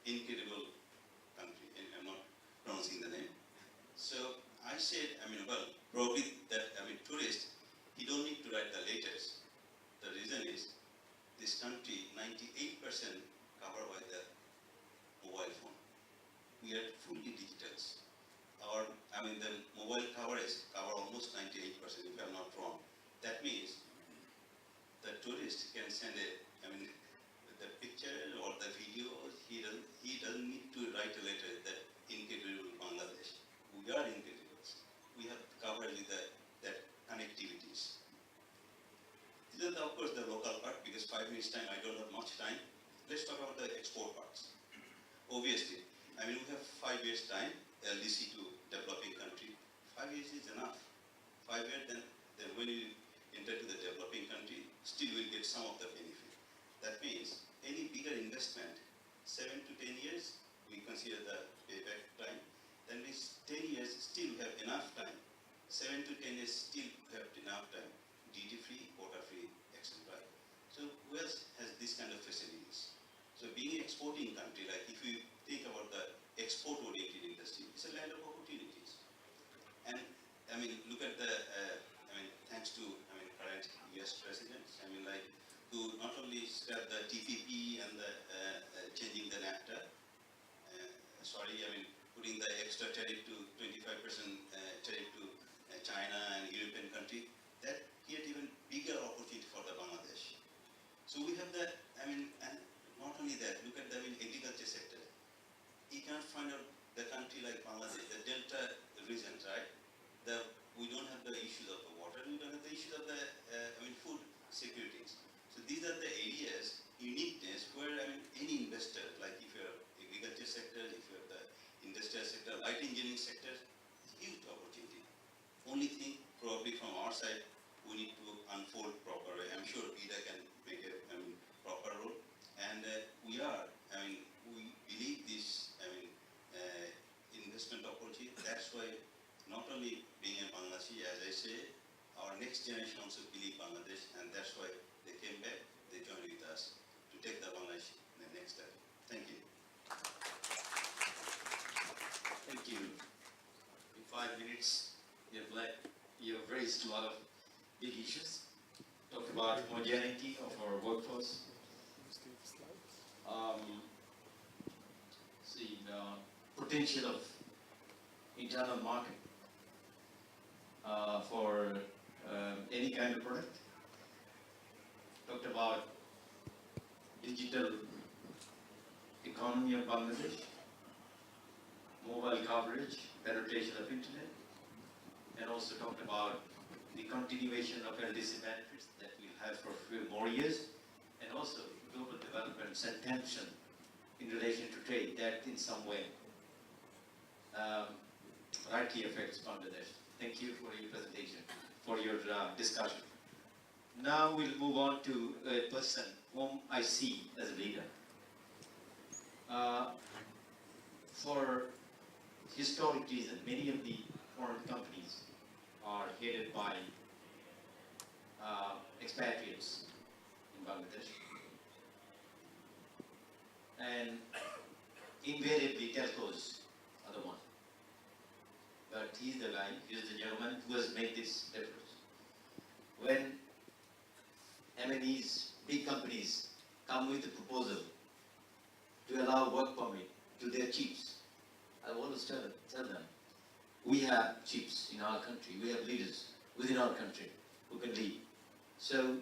incredible country, and I'm not pronouncing the name. So I said, well, probably that, tourist, he don't need to write the letters. The reason is, this country, 98% covered by the mobile phone. We are fully digital. The mobile coverage cover almost 98%, if I'm not wrong. That means the tourist can send the picture or the video. He doesn't need to write a letter that incredible Bangladesh. We are incredible. We have covered with that connectivities. These are, of course, the local part, because 5 minutes time, I don't have much time. Let's talk about the export parts. Obviously, we have 5 years time, LDC to developing country. 5 years is enough. 5 years, then when you enter to the developing country, still will get some of the benefit. That means any bigger investment, 7 to 10 years, we consider the payback time. That means 10 years, still we have enough time. 7 to 10 years, still we have enough time. Duty-free, quota-free, etc. So who else has this kind of facilities? So being an exporting country, like if you think about the export-oriented industry, it's a land of opportunities. And look at the, thanks to current US presidents, who not only scrap the TPP and the changing the NAFTA, putting the extra tariff to 25% tariff to China and European country, that create even bigger opportunity for the Bangladesh. So we have the, and not only that, look at the agriculture sector. You cannot find out the country like Bangladesh, the Delta region, right? We don't have the issues of the water, we don't have the issues of the food securities. So these are the areas, uniqueness, where any investor, like if you're agriculture sector, if you're the industrial sector, light engineering sector, huge opportunity. Only thing, probably from our side, we need to unfold properly. I'm sure PIDA can make a proper role. And we only being a Bangladeshi, as I say, our next generation also believe Bangladesh, and that's why they came back, they joined with us to take the Bangladesh in the next step. Thank you. Thank you. In 5 minutes, you have raised a lot of big issues. Talked about homogeneity of our workforce. See the potential of internal market for any kind of product. Talked about digital economy of Bangladesh, mobile coverage, penetration of internet, and also talked about the continuation of LDC benefits that we'll have for a few more years, and also global developments and tension in relation to trade that in some way rightly affects Bangladesh. Thank you for your presentation, for your discussion. Now we'll move on to a person whom I see as a leader. For historic reason, many of the foreign companies are headed by expatriates in Bangladesh. And invariably telcos are the one. But he's the guy, he's the gentleman who has made this difference. When MNEs, big companies, come with a proposal to allow work permit to their chiefs, I always tell them, we have chiefs in our country, we have leaders within our country who can lead. So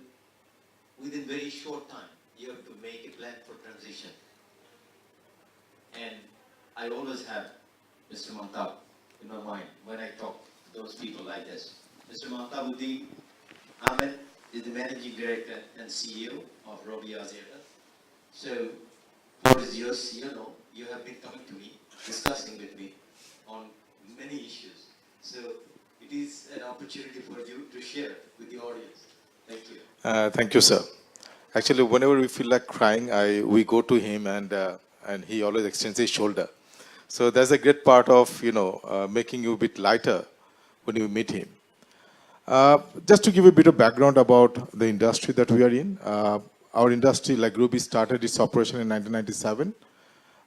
within very short time, you have to make a plan for transition. And I always have Mr. Mantab in my mind when I talk to those people like this. Mr. Mantabuddin Ahmed is the Managing Director and CEO of Robi Aziata. So, for these years, you have been coming to me, discussing with me on many issues. So, it is an opportunity for you to share with the audience. Thank you. Thank you, sir. Actually, whenever we feel like crying, we go to him and he always extends his shoulder. So that's a great part of, making you a bit lighter when you meet him. Just to give a bit of background about the industry that we are in. Our industry, like Ruby, started its operation in 1997.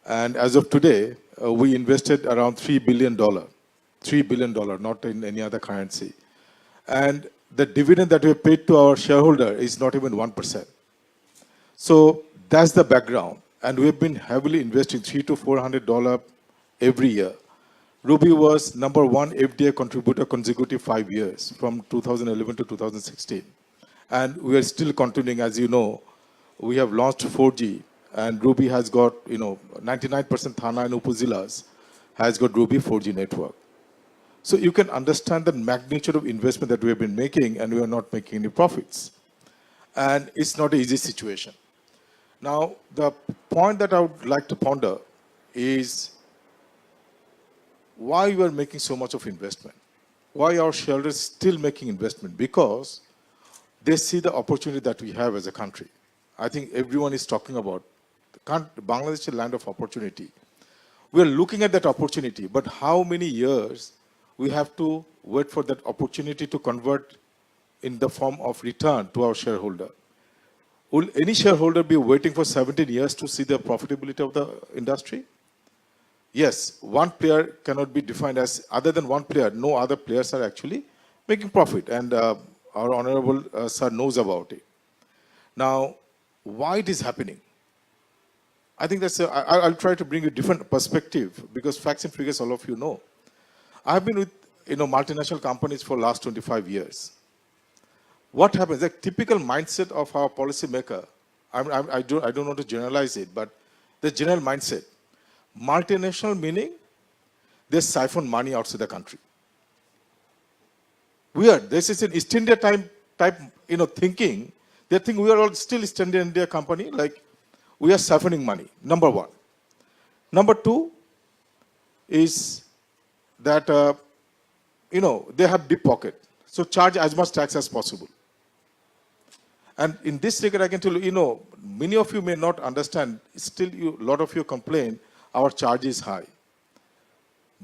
And as of today, we invested around $3 billion. $3 billion, not in any other currency. And the dividend that we paid to our shareholder is not even 1%. So that's the background. And we've been heavily investing $300 to $400 every year. Ruby was number one FDI contributor consecutive 5 years, from 2011 to 2016. And we are still continuing, as you know. We have launched 4G, and Ruby has got, 99% Thana and Upazilas has got Ruby 4G network. So you can understand the magnitude of investment that we have been making, and we are not making any profits. And it's not an easy situation. Now, the point that I would like to ponder is why we are making so much of investment. Why our shareholders still making investment? Because they see the opportunity that we have as a country. I think everyone is talking about Bangladesh is a land of opportunity. We are looking at that opportunity, but how many years we have to wait for that opportunity to convert in the form of return to our shareholder? Will any shareholder be waiting for 17 years to see the profitability of the industry? Yes, one player cannot be defined as, other than one player, no other players are actually making profit. And our Honorable Sir knows about it. Now, why it is happening? I think I'll try to bring a different perspective, because facts and figures all of you know. I have been with multinational companies for the last 25 years. What happens? The typical mindset of our policymaker, I don't want to generalize it, but the general mindset, multinational meaning they siphon money outside the country. Weird. This is an East India type thinking. They think we are all still East India company, like we are siphoning money. Number one. Number two is that they have deep pocket, so charge as much tax as possible. And in this regard, I can tell you, many of you may not understand. Still, a lot of you complain our charge is high.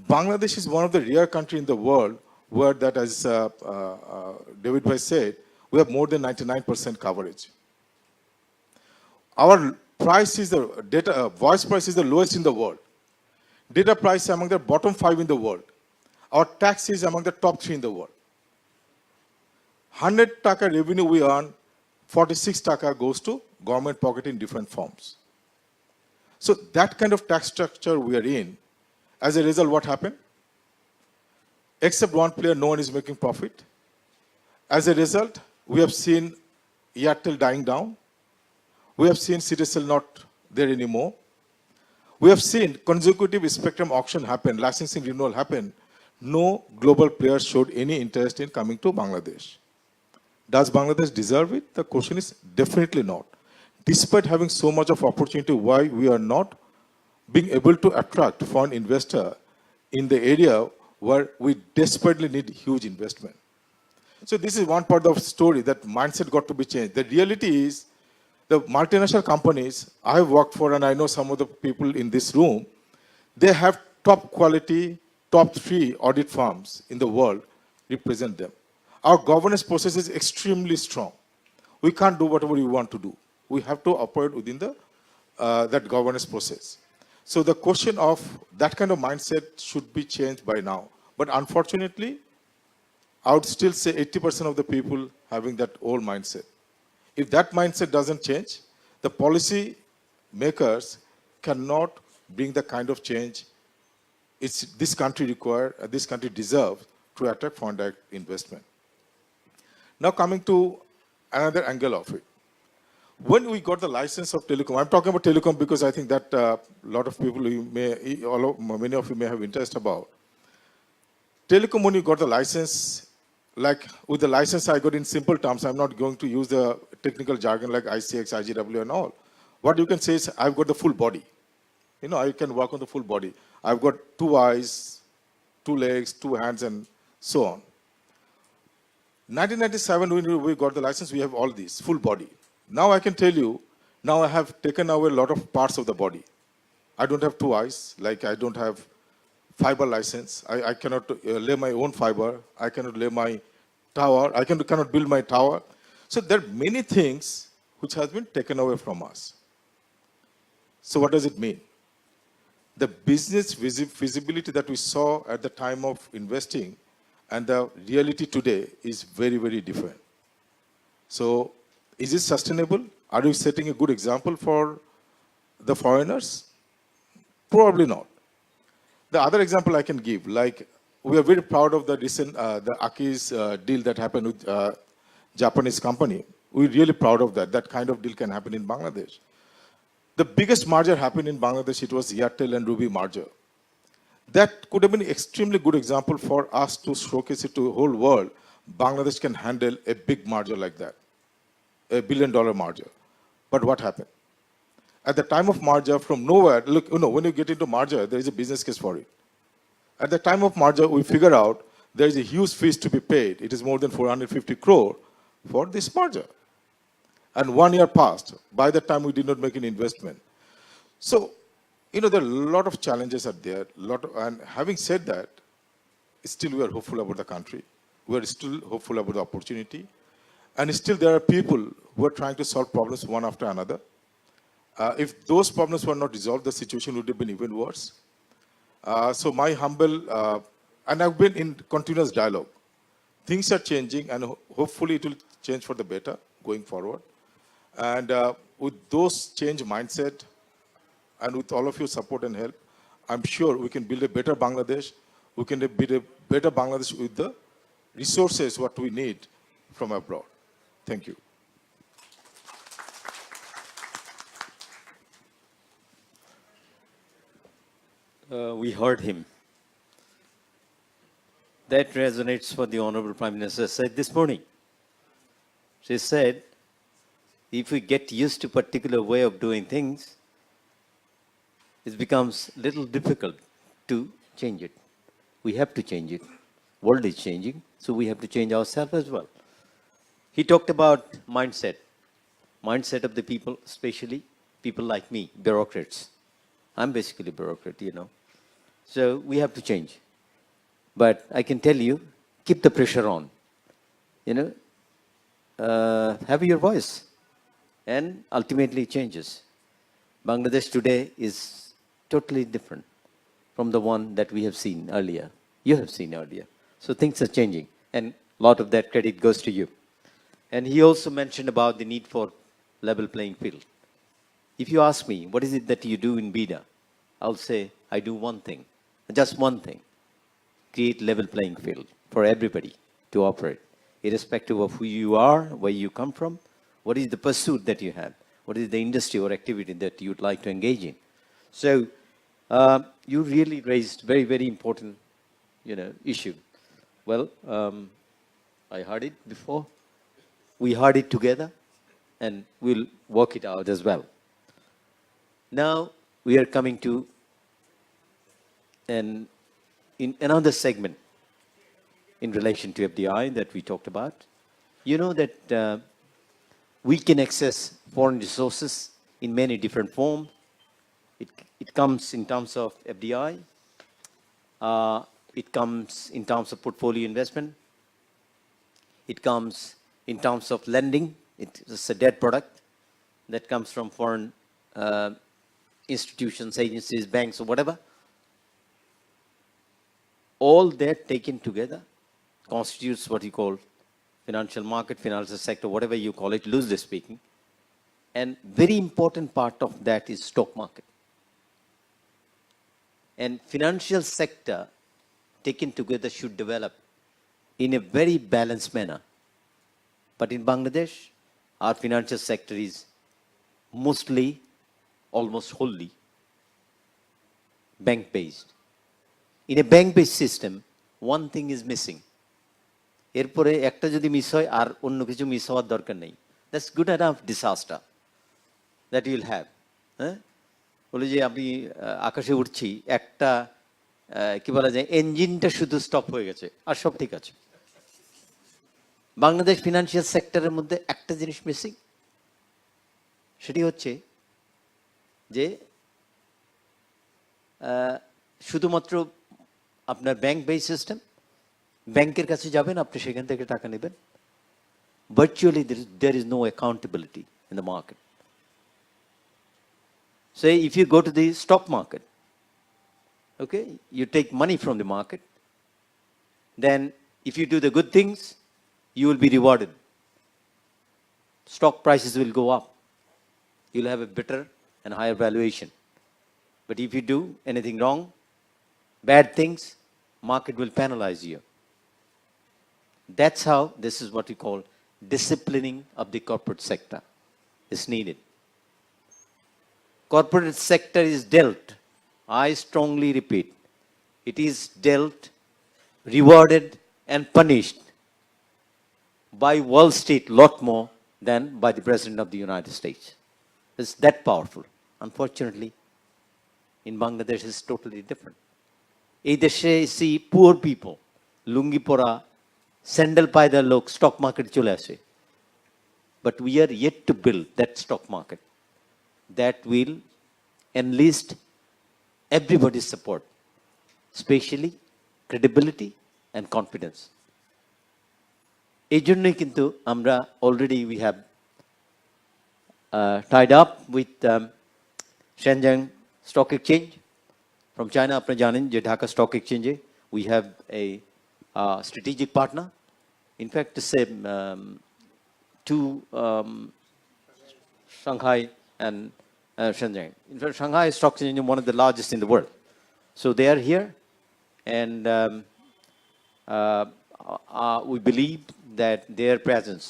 Bangladesh is one of the rare countries in the world where that, as David Bhai said, we have more than 99% coverage. Our price is the data, voice price is the lowest in the world. Data price is among the bottom 5 in the world. Our tax is among the top 3 in the world. 100 taka revenue we earn, 46 taka goes to government pocket in different forms. So that kind of tax structure we are in, as a result, what happened? Except one player, no one is making profit. As a result, we have seen Airtel dying down. We have seen Citizen not there anymore. We have seen consecutive spectrum auction happen, licensing renewal happen. No global player showed any interest in coming to Bangladesh. Does Bangladesh deserve it? The question is definitely not. Despite having so much of opportunity, why we are not being able to attract foreign investor in the area where we desperately need huge investment. So this is one part of the story, that mindset got to be changed. The reality is, the multinational companies I have worked for, and I know some of the people in this room, they have top quality, top 3 audit firms in the world represent them. Our governance process is extremely strong. We can't do whatever we want to do. We have to operate within the that governance process. So the question of that kind of mindset should be changed by now. But unfortunately, I would still say 80% of the people having that old mindset. If that mindset doesn't change, the policy makers cannot bring the kind of change this country requires, this country deserves to attract foreign direct investment. Now coming to another angle of it. When we got the license of telecom, I'm talking about telecom because I think that a lot of people, many of you may have interest about. Telecom, when you got the license, like with the license I got in simple terms, I'm not going to use the technical jargon like ICX, IGW and all. What you can say is I've got the full body. You know, I can work on the full body. I've got 2 eyes, 2 legs, 2 hands and so on. 1997, when we got the license, we have all these, full body. Now I can tell you, now I have taken away a lot of parts of the body. I don't have 2 eyes, like I don't have fiber license. I cannot lay my own fiber. I cannot lay my tower. I cannot build my tower. So there are many things which has been taken away from us. So what does it mean? The business feasibility that we saw at the time of investing and the reality today is very, very different. So is it sustainable? Are we setting a good example for the foreigners? Probably not. The other example I can give, like we are very proud of the recent, the Aki's deal that happened with Japanese company. We're really proud of that. That kind of deal can happen in Bangladesh. The biggest merger happened in Bangladesh. It was Airtel and Ruby merger. That could have been an extremely good example for us to showcase it to the whole world. Bangladesh can handle a big merger like that, $1 billion merger. But what happened? At the time of merger, from nowhere, look, you know, when you get into merger, there is a business case for it. At the time of merger, we figure out there is a huge fees to be paid. It is more than 450 crore for this merger. And 1 year passed. By the time we did not make an investment. So, you know, there are a lot of challenges are there. And having said that, still we are hopeful about the country. We are still hopeful about the opportunity. And still there are people who are trying to solve problems one after another. If those problems were not resolved, the situation would have been even worse. So my humble, and I've been in continuous dialogue. Things are changing and hopefully it will change for the better going forward. And with those change mindset and with all of your support and help, I'm sure we can build a better Bangladesh. We can build a better Bangladesh with the resources what we need from abroad. Thank you. We heard him. That resonates what the Honorable Prime Minister said this morning. She said, if we get used to a particular way of doing things, it becomes a little difficult to change it. We have to change it. World is changing, so we have to change ourselves as well. He talked about mindset of the people, especially people like me, bureaucrats. I'm basically a bureaucrat, you know. So we have to change. But I can tell you, keep the pressure on. Have your voice, and ultimately it changes. Bangladesh today is totally different from the one that we have seen earlier. You have seen earlier. So things are changing, and a lot of that credit goes to you. And he also mentioned about the need for level playing field. If you ask me, what is it that you do in BIDA? I'll say, I do one thing, just one thing. Create level playing field for everybody to operate, irrespective of who you are, where you come from, what is the pursuit that you have, what is the industry or activity that you'd like to engage in. So you really raised very, very important, issue. Well, I heard it before. We heard it together, and we'll work it out as well. Now we are coming to in another segment in relation to FDI that we talked about. You know that we can access foreign resources in many different forms. It comes in terms of FDI. It comes in terms of portfolio investment. It comes in terms of lending. It's a debt product that comes from foreign institutions, agencies, banks, or whatever. All that taken together constitutes what you call financial market, financial sector, whatever you call it, loosely speaking. And very important part of that is stock market. And financial sector taken together should develop in a very balanced manner. But in Bangladesh, our financial sector is mostly, almost wholly, bank-based. In a bank-based system, one thing is missing. এরপরে একটা যদি miss হয় আর অন্য কিছু miss হওয়ার দরকার নেই। That's good enough disaster that you will have. হ্যাঁ, বলে যে আমি আকাশে উঠছি, একটা কি বলা যায়, ইঞ্জিনটা শুধু স্টপ হয়ে গেছে, আর সব ঠিক আছে। বাংলাদেশ ফিনান্সিয়াল সেক্টরের মধ্যে একটা জিনিস মিসিং, সেটি হচ্ছে যে শুধুমাত্র আপনার ব্যাংক বেস সিস্টেম, ব্যাংকের কাছে যাবেন, আপনি সেখান থেকে টাকা নেবেন। Virtually there is no accountability in the market. Say if you go to the stock market, okay, you take money from the market, then if you do the good things, you will be rewarded. Stock prices will go up. You'll have a better and higher valuation. But if you do anything wrong, bad things, market will penalize you. That's how this is what we call disciplining of the corporate sector is needed. Corporate sector is dealt, I strongly repeat, it is dealt, rewarded and punished by Wall Street lot more than by the President of the United States. It's that powerful. Unfortunately, in Bangladesh it's totally different. এই দেশে see poor people, লুঙ্গি পরা, sandal পায়দার লোক stock মার্কেটে চলে আসে। But we are yet to build that stock market that will enlist everybody's support, especially credibility and confidence. এই জন্যই কিন্তু আমরা already we have tied up with Shenzhen Stock Exchange from China. আপনারা জানেন যে ঢাকা স্টক এক্সচেঞ্জে we have a strategic partner. In fact, to say two Shanghai and Shenzhen. In fact, Shanghai Stock Exchange is one of the largest in the world. So they are here, and we believe that their presence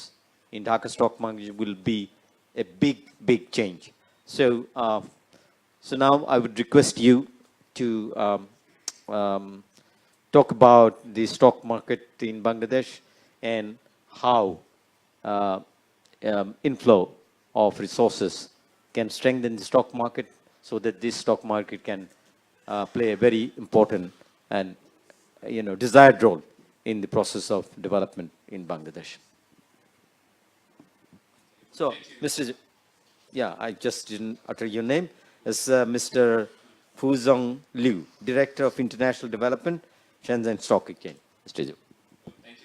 in Dhaka stock market will be a big, big change. So, so now I would request you to talk about the stock market in Bangladesh and how inflow of resources can strengthen the stock market so that this stock market can play a very important and desired role in the process of development in Bangladesh. So, Mr. Yeah, I just didn't utter your name. It's Mr. Fuzong Liu, Director of International Development, Shenzhen Stock Exchange. Mr. Zhu. Thank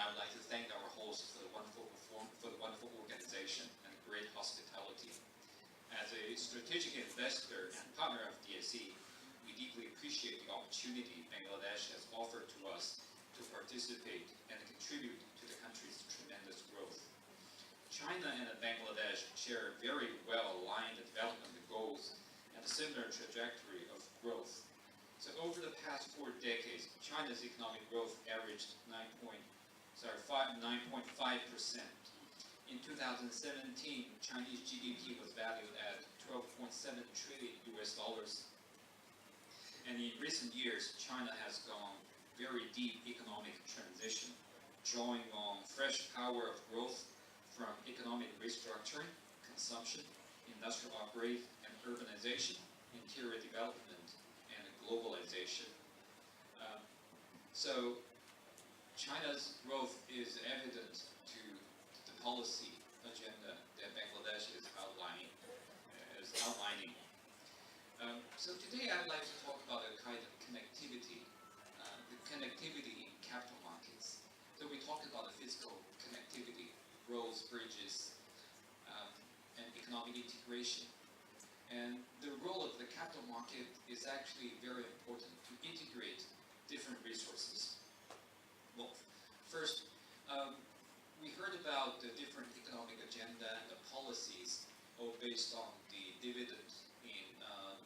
I would like to thank our host for the wonderful organization and great hospitality. As a strategic investor and partner of DSE, we deeply appreciate the opportunity Bangladesh has offered to us to participate and contribute to the country's tremendous growth. China and Bangladesh share very well-aligned development goals and a similar trajectory of growth. So over the past 4 decades, China's economic growth averaged 9.5%. In 2017, Chinese GDP was valued at 12.7 trillion US dollars. And in recent years, China has gone very deep economic transition, drawing on fresh power of growth from economic restructuring, consumption, industrial upgrade, and urbanization, interior development, and globalization. So China's growth is evident to the policy agenda that Bangladesh is outlining. So today I'd like to talk about a kind of connectivity, the connectivity in capital markets. So we talked about the physical connectivity, roads, bridges, and economic integration. And the role of the capital market is actually very important to integrate different resources. Well, first, we heard about the different economic agenda and the policies all based on the dividends in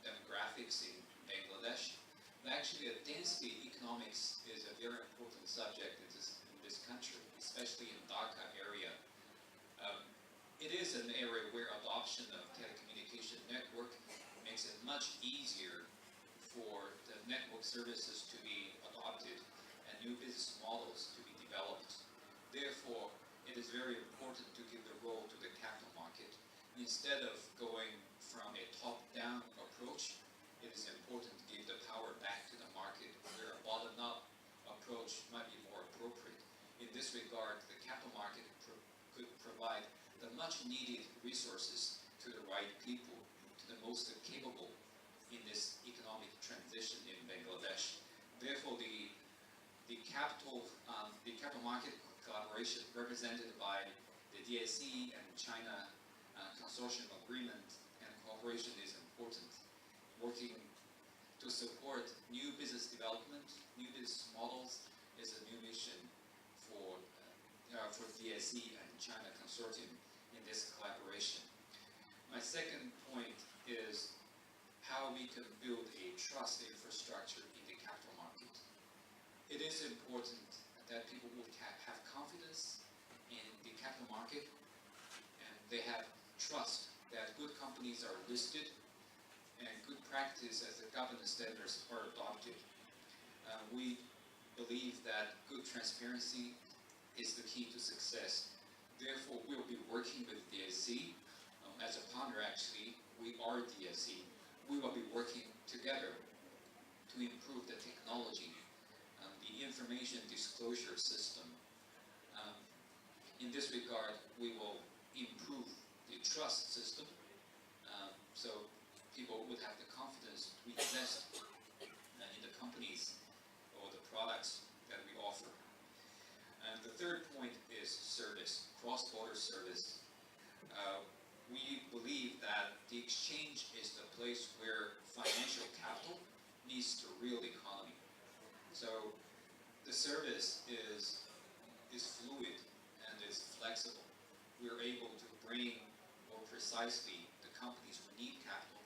demographics in Bangladesh. But actually, density economics is a very important subject in this country, especially in Dhaka area. It is an area where adoption of telecommunication network makes it much easier for the network services to be adopted and new business models to be developed. Therefore, it is very important to give the role to the capital market. Instead of going from a top-down approach, it is important to give the power back to the market, where a bottom-up approach might be more appropriate. In this regard, the capital market could provide the much-needed resources to the right people, to the most capable in this economic transition in Bangladesh. Therefore, the capital market collaboration represented by the DSE and China consortium agreement and cooperation is important. Working to support new business development, new business models is a new mission for DSE and China consortium in this collaboration. My second point is how we can build a trust infrastructure in the capital market. It is important that people would have confidence in the capital market, and they have trust that good companies are listed and good practice as the governance standards are adopted. We believe that good transparency is the key to success. Therefore, we'll be working with DSE. As a partner, actually, we are DSE. We will be working together to improve the technology, the information disclosure system. In this regard, we will improve the trust system, so people would have the confidence to invest in the companies or the products that we offer. And the third point is service, cross-border service. We believe that the exchange is the place where financial capital meets the real economy. So the service is fluid and is flexible. We're able to bring more precisely the companies who need capital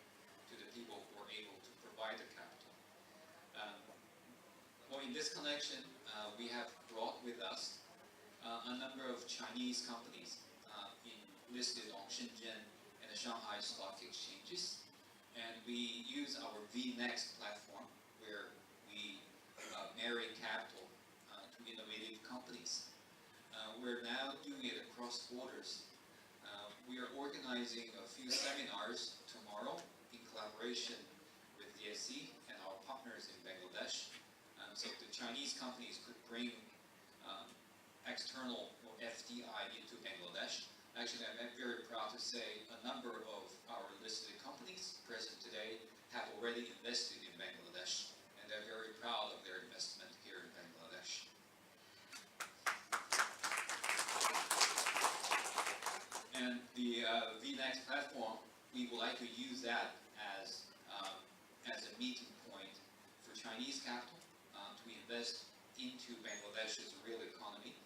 to the people who are able to provide the capital. Well, in this connection, we have brought with us a number of Chinese companies listed on Shenzhen and the Shanghai stock exchanges. And we use our VNext platform where we marry capital to innovative companies. We're now doing it across borders. We are organizing a few seminars tomorrow in collaboration with DSE and our partners in Bangladesh. So the Chinese companies could bring external or FDI into Bangladesh. Actually, I'm very proud to say a number of our listed companies present today have already invested in Bangladesh, and they're very proud of their investment here in Bangladesh. next platform, we would like to use that as a meeting point for Chinese capital to invest into Bangladesh's real economy.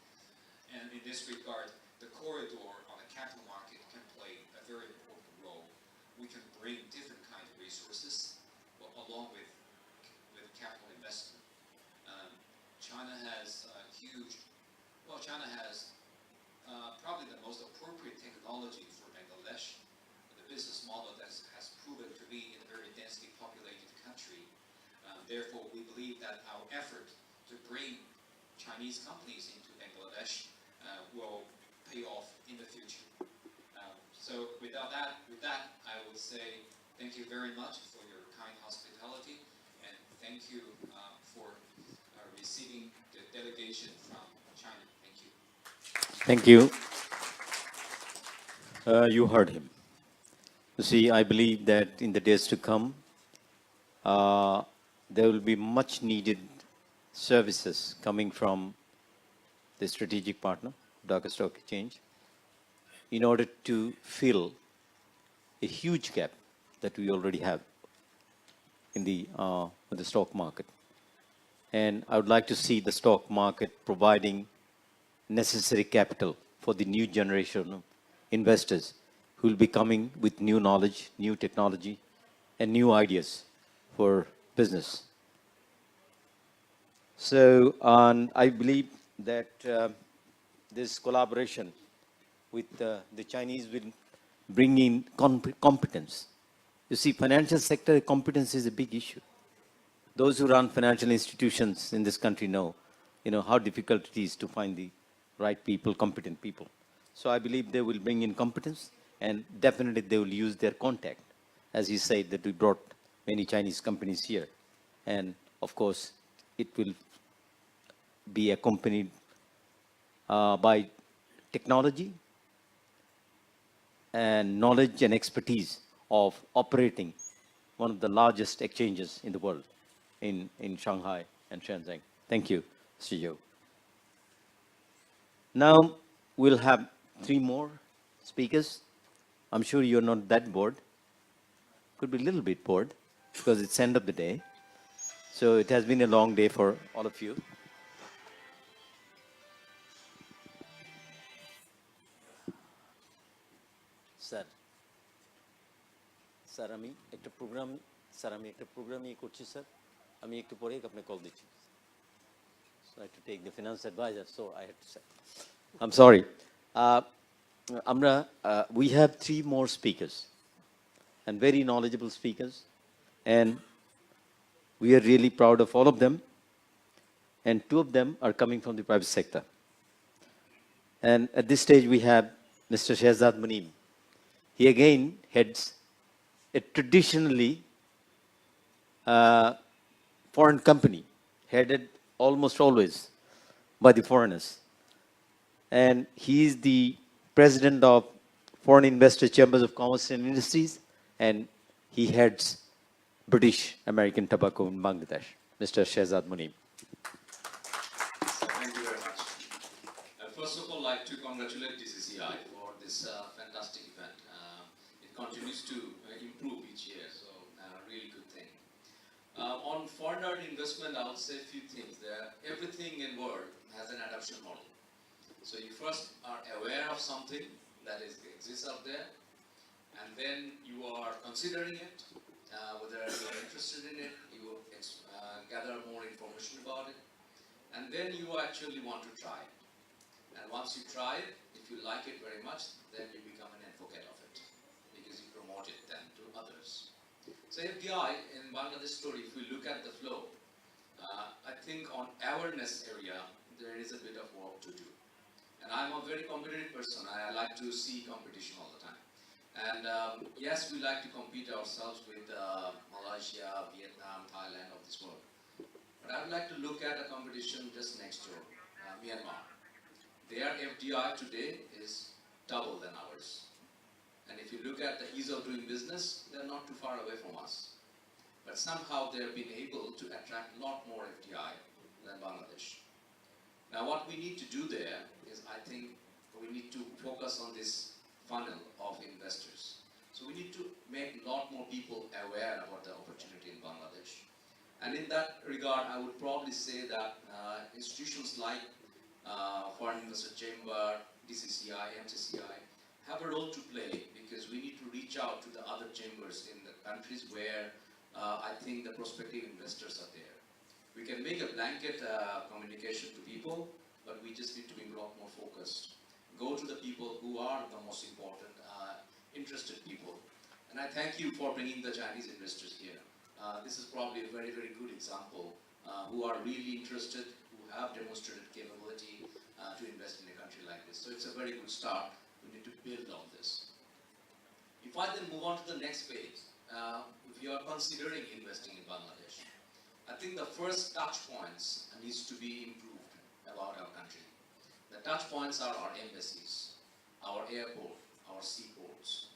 And in this regard, the corridor on the capital market can play a very important role. We can bring different kinds of resources along with capital investment. China has China has probably the most appropriate technology for Bangladesh. The business model that has proven to be in a very densely populated country. Therefore, we believe that our effort to bring Chinese companies into Bangladesh will pay off in the future. So with that, I would say thank you very much for your kind hospitality, and thank you for receiving the delegation from China. Thank you. Thank you. You heard him. You see, I believe that in the days to come, there will be much needed services coming from the strategic partner, Dhaka Stock Exchange, in order to fill a huge gap that we already have in the stock market. And I would like to see the stock market providing necessary capital for the new generation of investors who will be coming with new knowledge, new technology, and new ideas for business. So I believe that this collaboration with the Chinese will bring in competence. You see, financial sector competence is a big issue. Those who run financial institutions in this country know how difficult it is to find the right people, competent people. So I believe they will bring in competence, and definitely they will use their contact. As he said, that we brought many Chinese companies here. And of course, it will be accompanied by technology and knowledge and expertise of operating one of the largest exchanges in the world in Shanghai and Shenzhen. Thank you, CEO. Now we'll have 3 more speakers. I'm sure you're not that bored. Could be a little bit bored because it's end of the day. So it has been a long day for all of you. Sir, আমি একটা programme করছি sir আমি একটু পরে আপনি call দিচ্ছি So I had to take the finance advisor, so I had to say. I'm sorry. We have 3 more speakers, and very knowledgeable speakers, and we are really proud of all of them, and 2 of them are coming from the private sector. And at this stage, we have Mr. Shehzad Muneem. He again heads a traditionally foreign company, headed almost always by the foreigners. And he is the president of Foreign Investor Chambers of Commerce and Industries, and he heads British American Tobacco in Bangladesh. Mr. Shehzad Muneem. Thank you very much. First of all, I'd like to congratulate DCCI for this fantastic event. It continues to improve each year, so really good thing. On foreign direct investment, I would say a few things. Everything in world has an adoption model. So you first are aware of something that exists out there, and then you are considering it, whether you are interested in it, you gather more information about it, and then you actually want to try it. And once you try it, if you like it very much, then you become an advocate of it, because you promote it then to others. So FDI in Bangladesh story, if we look at the flow, I think on awareness area, there is a bit of work to do. And I'm a very competitive person. I like to see competition all the time. And yes, we like to compete ourselves with Malaysia, Vietnam, Thailand of this world. But I would like to look at a competition just next door, Myanmar. Their FDI today is double than ours. And if you look at the ease of doing business, they're not too far away from us. But somehow they've been able to attract a lot more FDI than Bangladesh. Now what we need to do there is, I think, we need to focus on this funnel of investors. So we need to make a lot more people aware about the opportunity in Bangladesh. And in that regard, I would probably say that institutions like Foreign Investor Chamber, DCCI, MCCI have a role to play, because we need to reach out to the other chambers in the countries where I think the prospective investors are there. We can make a blanket communication to people, but we just need to be a lot more focused. Go to the people who are the most important, interested people. And I thank you for bringing the Chinese investors here. This is probably a very, very good example who are really interested, who have demonstrated capability to invest in a country like this. So it's a very good start. We need to build on this. If I then move on to the next phase, if you are considering investing in Bangladesh, I think the first touch points needs to be improved about our country. The touch points are our embassies, our airport, our seaports.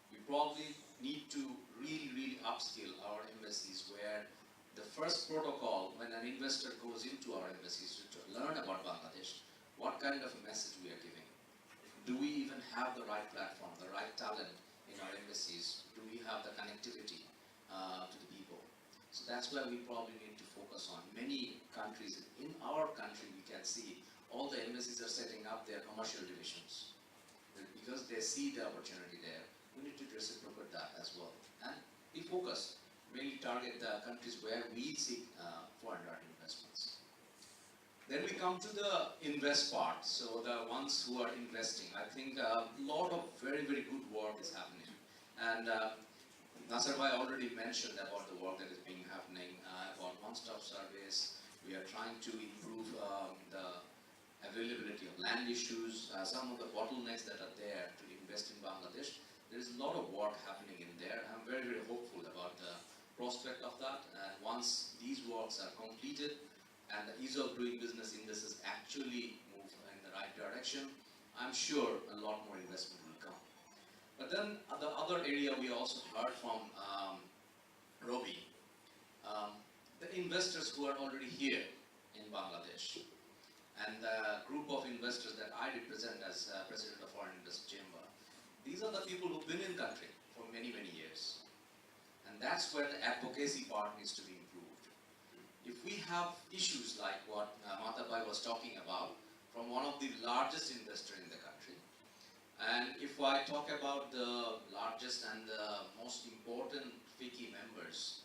We probably need to really, really upskill our embassies, where the first protocol when an investor goes into our embassies to learn about Bangladesh, what kind of a message we are giving. Do we even have the right platform, the right talent in our embassies? Do we have the connectivity to the people? So that's where we probably need to focus on. Many countries, in our country we can see all the embassies are setting up their commercial divisions. Because they see the opportunity there, we need to reciprocate that as well. And be focused, really target the countries where we seek foreign direct investments. Then we come to the invest part, so the ones who are investing. I think a lot of very, very good work is happening. And Nasser Bhai already mentioned about the work that is being happening about one-stop service. We are trying to improve the availability of land issues, some of the bottlenecks that are there to invest in Bangladesh. There is a lot of work happening in there. I'm very, very hopeful about the prospect of that. And once these works are completed and the ease of doing business indices actually move in the right direction, I'm sure a lot more investment will come. But then the other area we also heard from Robi, the investors who are already here in Bangladesh, and the group of investors that I represent as President of Foreign Investor Chamber, these are the people who've been in country for many, many years. And that's where the advocacy part needs to be improved. If we have issues like what Matabai was talking about from one of the largest investors in the country, and if I talk about the largest and the most important FICI members,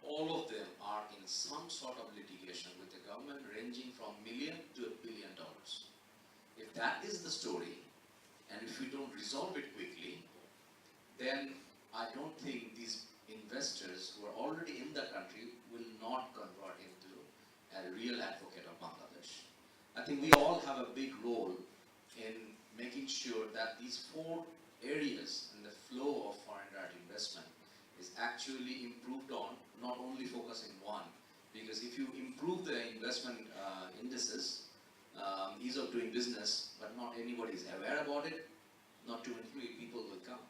all of them are in some sort of litigation with the government ranging from million to $1 billion. If that is the story, and if we don't resolve it quickly, then I don't think these investors who are already in the country will not convert into a real advocate of Bangladesh. I think we all have a big role in making sure that these 4 areas in the flow of foreign direct investment is actually improved on, not only focusing one. Because if you improve the investment indices, ease of doing business, but not anybody is aware about it, not too many people will come.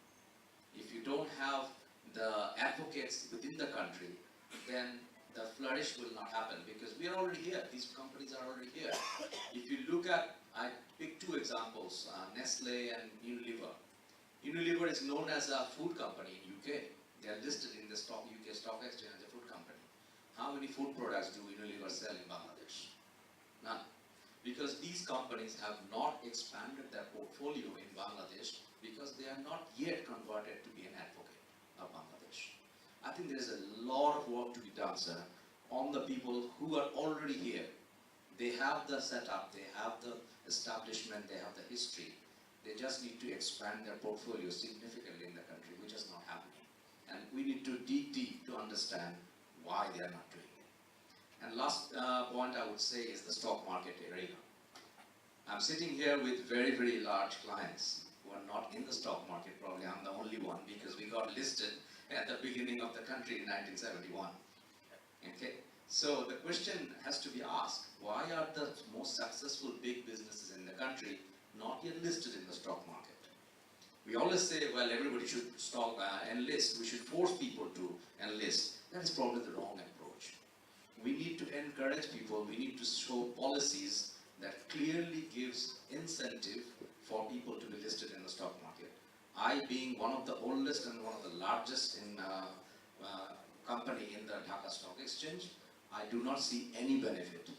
If you don't have the advocates within the country, then the flourish will not happen, because we are already here. These companies are already here. If you look at, I pick 2 examples, Nestle and Unilever. Unilever is known as a food company in UK. They are listed in the UK stock exchange as a food company. How many food products do Unilever sell in Bangladesh? None. Because these companies have not expanded their portfolio in Bangladesh, because they are not yet converted to be an advocate of Bangladesh. I think there is a lot of work to be done, sir, on the people who are already here. They have the setup, they have the establishment, they have the history. They just need to expand their portfolio significantly in the country, which is not happening. And we need to dig deep to understand why they are not doing it. And last point I would say is the stock market area. I'm sitting here with very, very large clients who are not in the stock market. Probably I'm the only one, because we got listed at the beginning of the country in 1971. Okay, so the question has to be asked, why are the most successful big businesses in the country not yet listed in the stock market? We always say, well, everybody should enlist. We should force people to enlist. That is probably the wrong approach. We need to encourage people. We need to show policies that clearly gives incentive for people to be listed in the stock market. FDI being one of the oldest and one of the largest in company in the Dhaka Stock Exchange, I do not see any benefit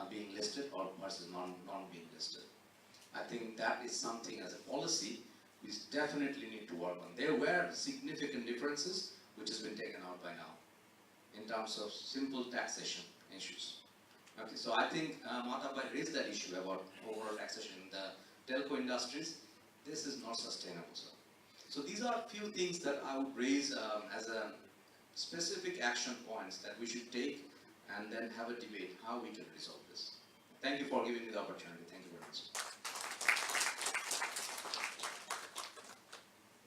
being listed or versus non being listed. I think that is something as a policy we definitely need to work on. There were significant differences which has been taken out by now in terms of simple taxation issues. Okay, so I think Matabai raised that issue about overall taxation in the telco industries. This is not sustainable, sir. So these are a few things that I would raise as a specific action points that we should take and then have a debate how we can resolve this. Thank you for giving me the opportunity. Thank you very much.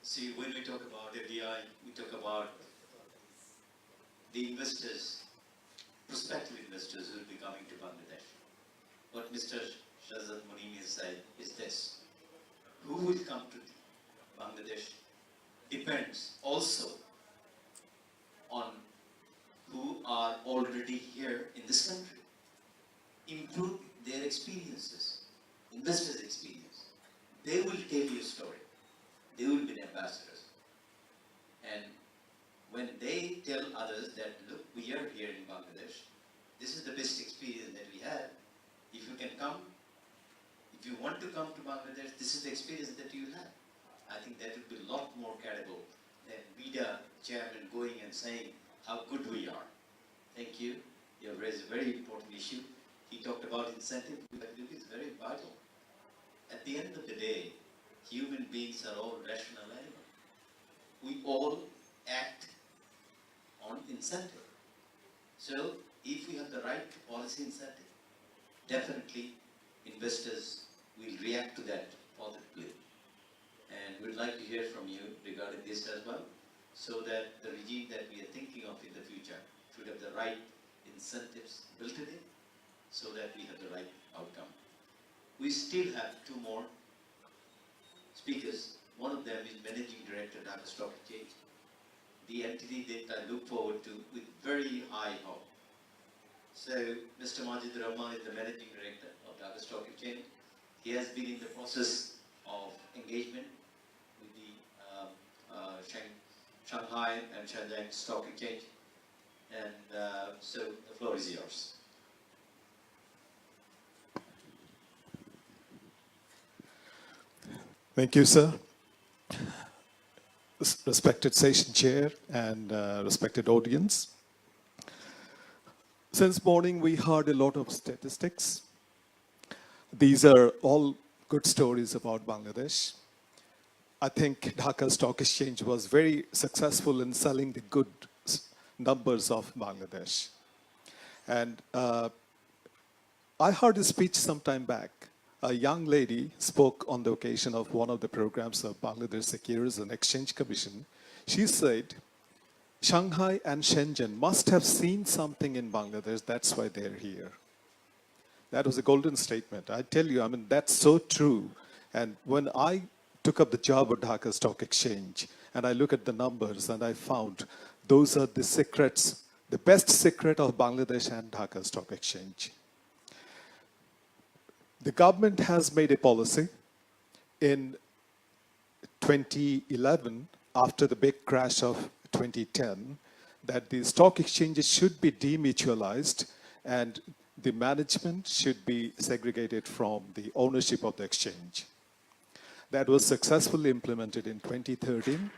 See, when we talk about FDI, we talk about the investors, prospective investors who will be coming to Bangladesh. What Mr. Shahzad Monim has said is this: who will come to Bangladesh depends also on who are already here in this country. Improve their experiences, investors' experience. They will tell you a story. They will be the ambassadors. And when they tell others that, look, we are here in Bangladesh, this is the best experience that we have. If you can come, if you want to come to Bangladesh, this is the experience that you have. I think that would be a lot more credible than VIDA chairman going and saying how good we are. Thank you. You have raised a very important issue. He talked about incentive, which I believe is very vital. At the end of the day, human beings are all rational animals. We all act on incentive. So if we have the right policy incentive, definitely investors will react to that positively. And we'd like to hear from you regarding this as well, so that the regime that we are thinking of in the future should have the right incentives built in it, so that we have the right outcome. We still have two more speakers. One of them is Managing Director, Dhaka Stock Exchange, the entity that I look forward to with very high hope. So, Mr. Majidur Rahman is the Managing Director of Dhaka Stock Exchange. He has been in the process of engagement with the Shanghai and Shenzhen Stock Exchange. And so the floor is yours. Thank you, sir. Respected session chair and respected audience. Since morning, we heard a lot of statistics. These are all good stories about Bangladesh. I think Dhaka Stock Exchange was very successful in selling the good numbers of Bangladesh. And I heard a speech some time back. A young lady spoke on the occasion of one of the programs of Bangladesh Securities and Exchange Commission. She said, Shanghai and Shenzhen must have seen something in Bangladesh, that's why they're here. That was a golden statement. I tell you, I mean, that's so true. And when I took up the job at Dhaka Stock Exchange, and I look at the numbers, and I found those are the secrets, the best secret of Bangladesh and Dhaka Stock Exchange. The government has made a policy in 2011, after the big crash of 2010, that the stock exchanges should be demutualized and the management should be segregated from the ownership of the exchange. That was successfully implemented in 2013,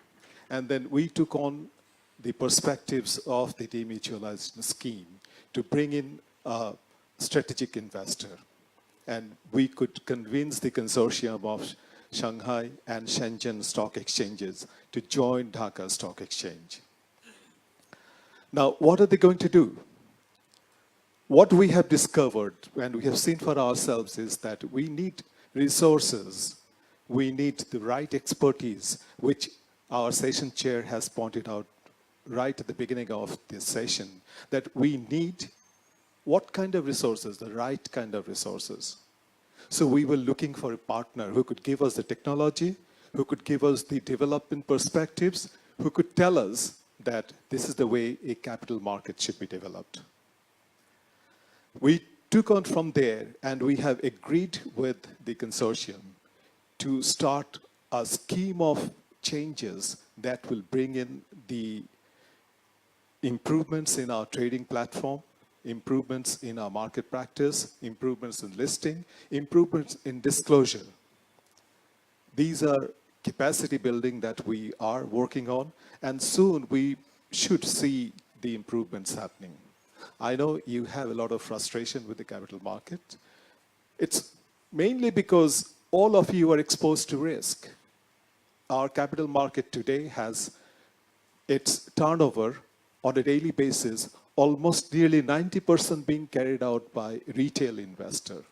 and then we took on the perspectives of the demutualization scheme to bring in a strategic investor. And we could convince the consortium of Shanghai and Shenzhen stock exchanges to join Dhaka Stock Exchange. Now, what are they going to do? What we have discovered and we have seen for ourselves is that we need resources, we need the right expertise, which our session chair has pointed out right at the beginning of this session, that we need what kind of resources, the right kind of resources. So we were looking for a partner who could give us the technology, who could give us the development perspectives, who could tell us that this is the way a capital market should be developed. We took on from there, and we have agreed with the consortium to start a scheme of changes that will bring in the improvements in our trading platform, improvements in our market practice, improvements in listing, improvements in disclosure. These are capacity building that we are working on, and soon we should see the improvements happening. I know you have a lot of frustration with the capital market. It's mainly because all of you are exposed to risk. Our capital market today has its turnover on a daily basis, almost nearly 90% being carried out by retail investor.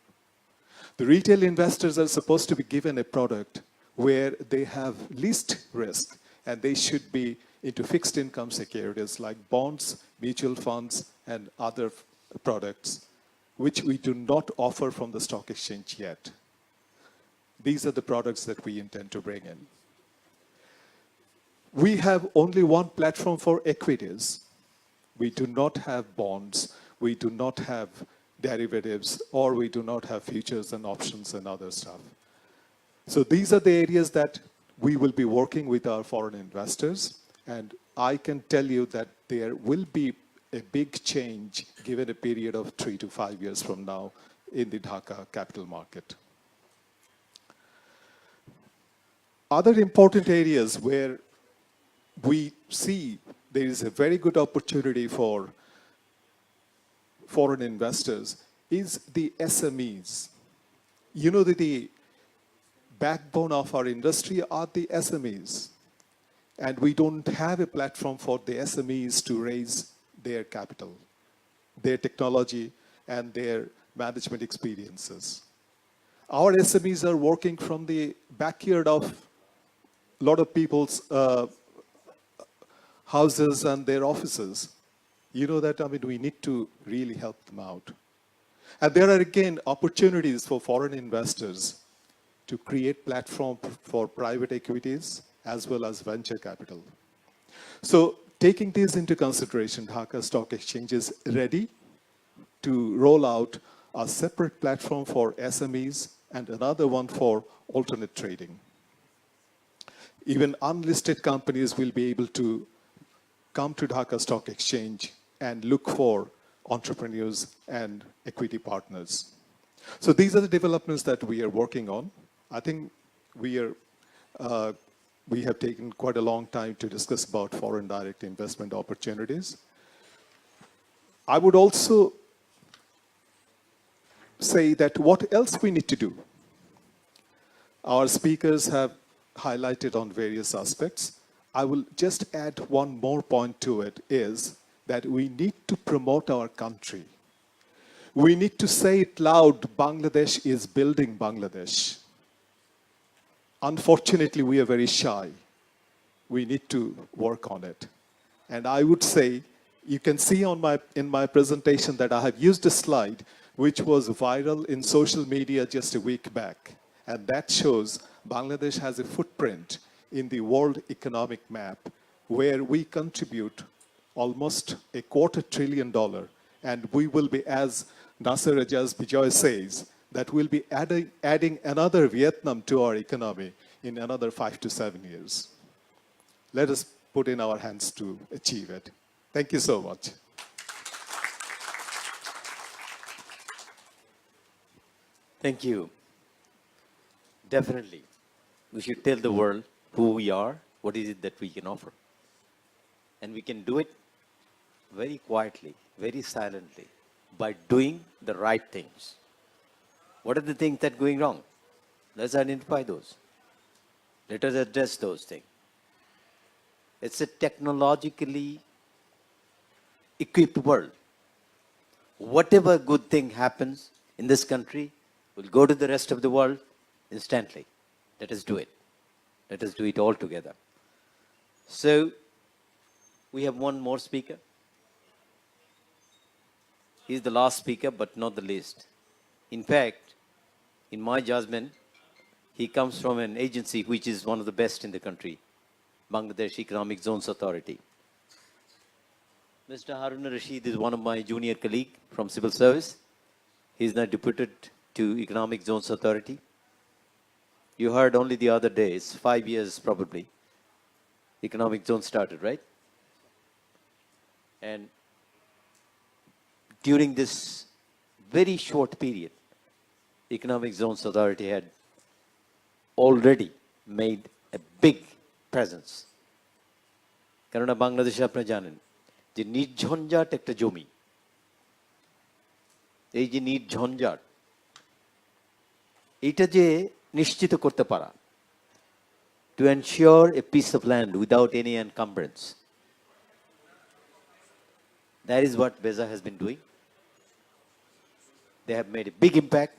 The retail investors are supposed to be given a product where they have least risk, and they should be into fixed income securities like bonds, mutual funds, and other products, which we do not offer from the stock exchange yet. These are the products that we intend to bring in. We have only one platform for equities. We do not have bonds, we do not have derivatives, or we do not have futures and options and other stuff. So these are the areas that we will be working with our foreign investors, and I can tell you that there will be a big change given a period of 3 to 5 years from now in the Dhaka capital market. Other important areas where we see there is a very good opportunity for foreign investors is the SMEs. You know that the backbone of our industry are the SMEs. And we don't have a platform for the SMEs to raise their capital, their technology, and their management experiences. Our SMEs are working from the backyard of a lot of people's houses and their offices. You know that, I mean, we need to really help them out. And there are, again, opportunities for foreign investors to create platform for private equities as well as venture capital. So taking these into consideration, Dhaka Stock Exchange is ready to roll out a separate platform for SMEs and another one for alternate trading. Even unlisted companies will be able to come to Dhaka Stock Exchange and look for entrepreneurs and equity partners. So these are the developments that we are working on. I think we have taken quite a long time to discuss about foreign direct investment opportunities. I would also say that what else we need to do. Our speakers have highlighted on various aspects. I will just add one more point to it, is that we need to promote our country. We need to say it loud, Bangladesh is building Bangladesh. Unfortunately, we are very shy. We need to work on it. And I would say, you can see in my presentation that I have used a slide which was viral in social media just a week back. And that shows Bangladesh has a footprint in the world economic map where we contribute almost $250 billion. And we will be, as Nasser Ajaz Bijoy says, that we'll be adding another Vietnam to our economy in another 5 to 7 years. Let us put in our hands to achieve it. Thank you so much. Thank you. Definitely. We should tell the world who we are, what is it that we can offer. And we can do it very quietly, very silently, by doing the right things. What are the things that are going wrong? Let's identify those. Let us address those things. It's a technologically equipped world. Whatever good thing happens in this country will go to the rest of the world instantly. Let us do it. Let us do it all together. So, we have one more speaker. He's the last speaker, but not the least. In fact, in my judgment, he comes from an agency which is one of the best in the country, Bangladesh Economic Zones Authority. Mr. Harun Rashid is one of my junior colleagues from civil service. He is now deputed to Economic Zones Authority. You heard only the other day, it's 5 years probably, economic zone started, right? And during this very short period, Economic Zones Authority had already made a big presence. কেননা বাংলাদেশে আপনি জানেন যে নির্ঝঞ্ঝাট একটা জমি, এই যে নির্ঝঞ্ঝাট, এইটা যে নিশ্চিত করতে পারা, to ensure a piece of land without any encumbrance, that is what BESA has been doing. They have made a big impact.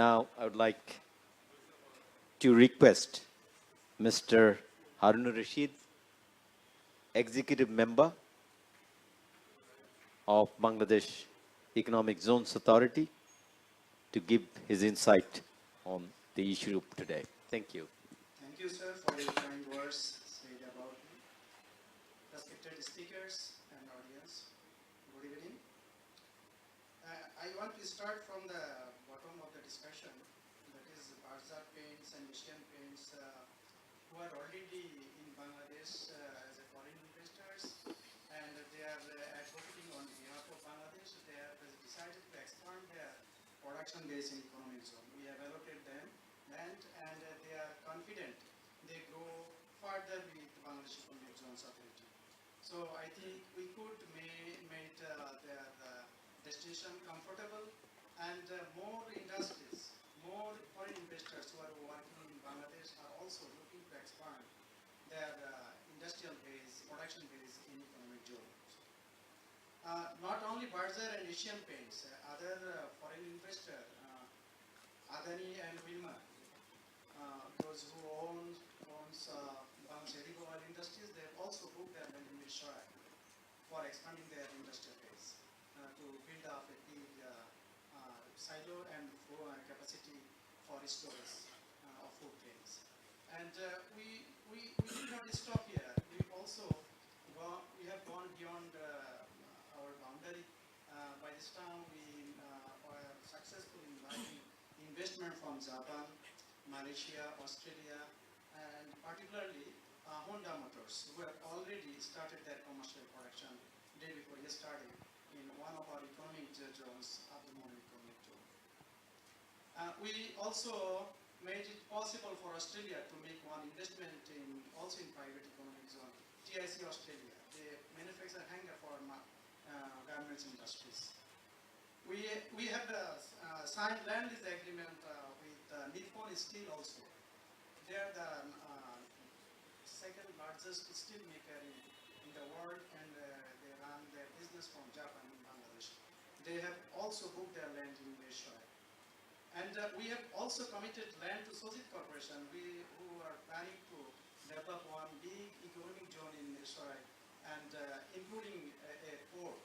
Now I would like to request Mr. Harun Rashid, Executive Member of Bangladesh Economic Zones Authority, to give his insight on the issue of today. Thank you. Thank you, sir, for your kind words said about me. Respected speakers and audience, good evening. I want to start from the bottom of the discussion, that is Barzar Paints and Asian Paints, who are already in Bangladesh as a foreign investors, and they are advocating on behalf of Bangladesh. They have decided to expand their production base in economic zone. We have allocated them land, and they are confident they go further with Bangladesh Economic Zones Authority. So I think we could make their destination comfortable, and more industries, more foreign investors who are working in Bangladesh are also looking to expand their industrial base, production base in economic zones. Not only Barzar and Asian Paints, other foreign investors, Adani and Wilmar, those who owns Bangladesh oil industries, they have also booked their land in Mishra for expanding their industrial base to build up a big silo and capacity for storage of food grains. And we did not stop here. We have gone beyond our boundary. By this time, we were successful in buying investment from Japan, Malaysia, Australia, and particularly Honda Motors, who have already started their commercial production day before yesterday in one of our economic zones, Abdulmohon Economic Zone. We also made it possible for Australia to make one investment also in private economic zone, TIC Australia. They manufacture hanger for garments industries. We have signed land lease agreement with Nippon Steel also. They are the second largest steel maker in the world, and they run their business from Japan and Bangladesh. They have also booked their land in Malaysia. And we have also committed land to Sojit Corporation, who are planning to develop one big economic zone in Malaysia, and including a port,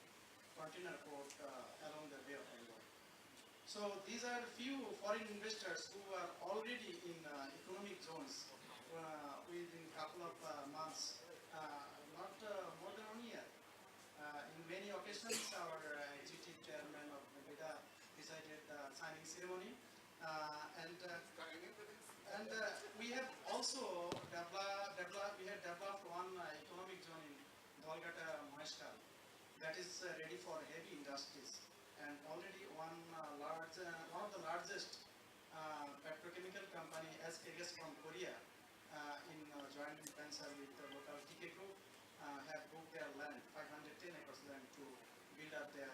container port along the Bay of Bengal. So these are few foreign investors who are already in economic zones within a couple of months, not more than 1 year. In many occasions, our executive chairman of NVIDIA decided the signing ceremony, and we have also developed one economic zone in Dholgata, Maheshkal, that is ready for heavy industries, and already one of the largest petrochemical company, SKS from Korea, in joint venture with the local TK Group, have booked their land, 510 acres land, to build up their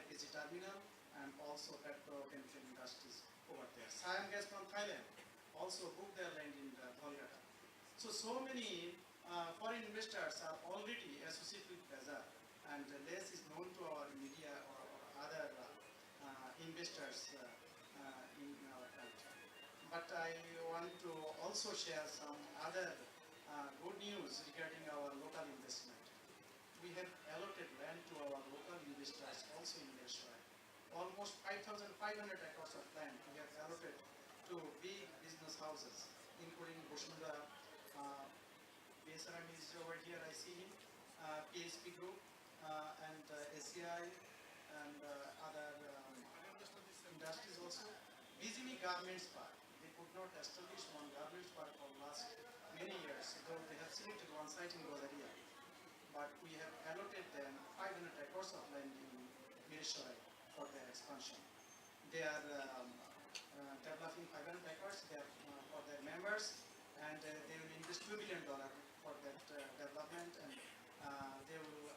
LPG terminal and also petrochemical industries over there. Siam Gas from Thailand also booked their land in Dholgata. So many foreign investors are already associated with BESA, and less is known to our media or other investors in our country. But I want to also share some other good news regarding our local investment. We have allotted land to our local investors also in Malaysia. Almost 5,500 acres of land we have allotted to big business houses, including Bushmunda, BSRM is over here, I see him, PSP Group, and SCI, and other industries also. Bizimi Garments Park, they could not establish one garments park for last many years. though they have selected one site in Rosaria, but we have allotted them 500 acres of land in Mirsharai for their expansion. They are developing 500 acres for their members, and they will invest $2 billion for that development, and they will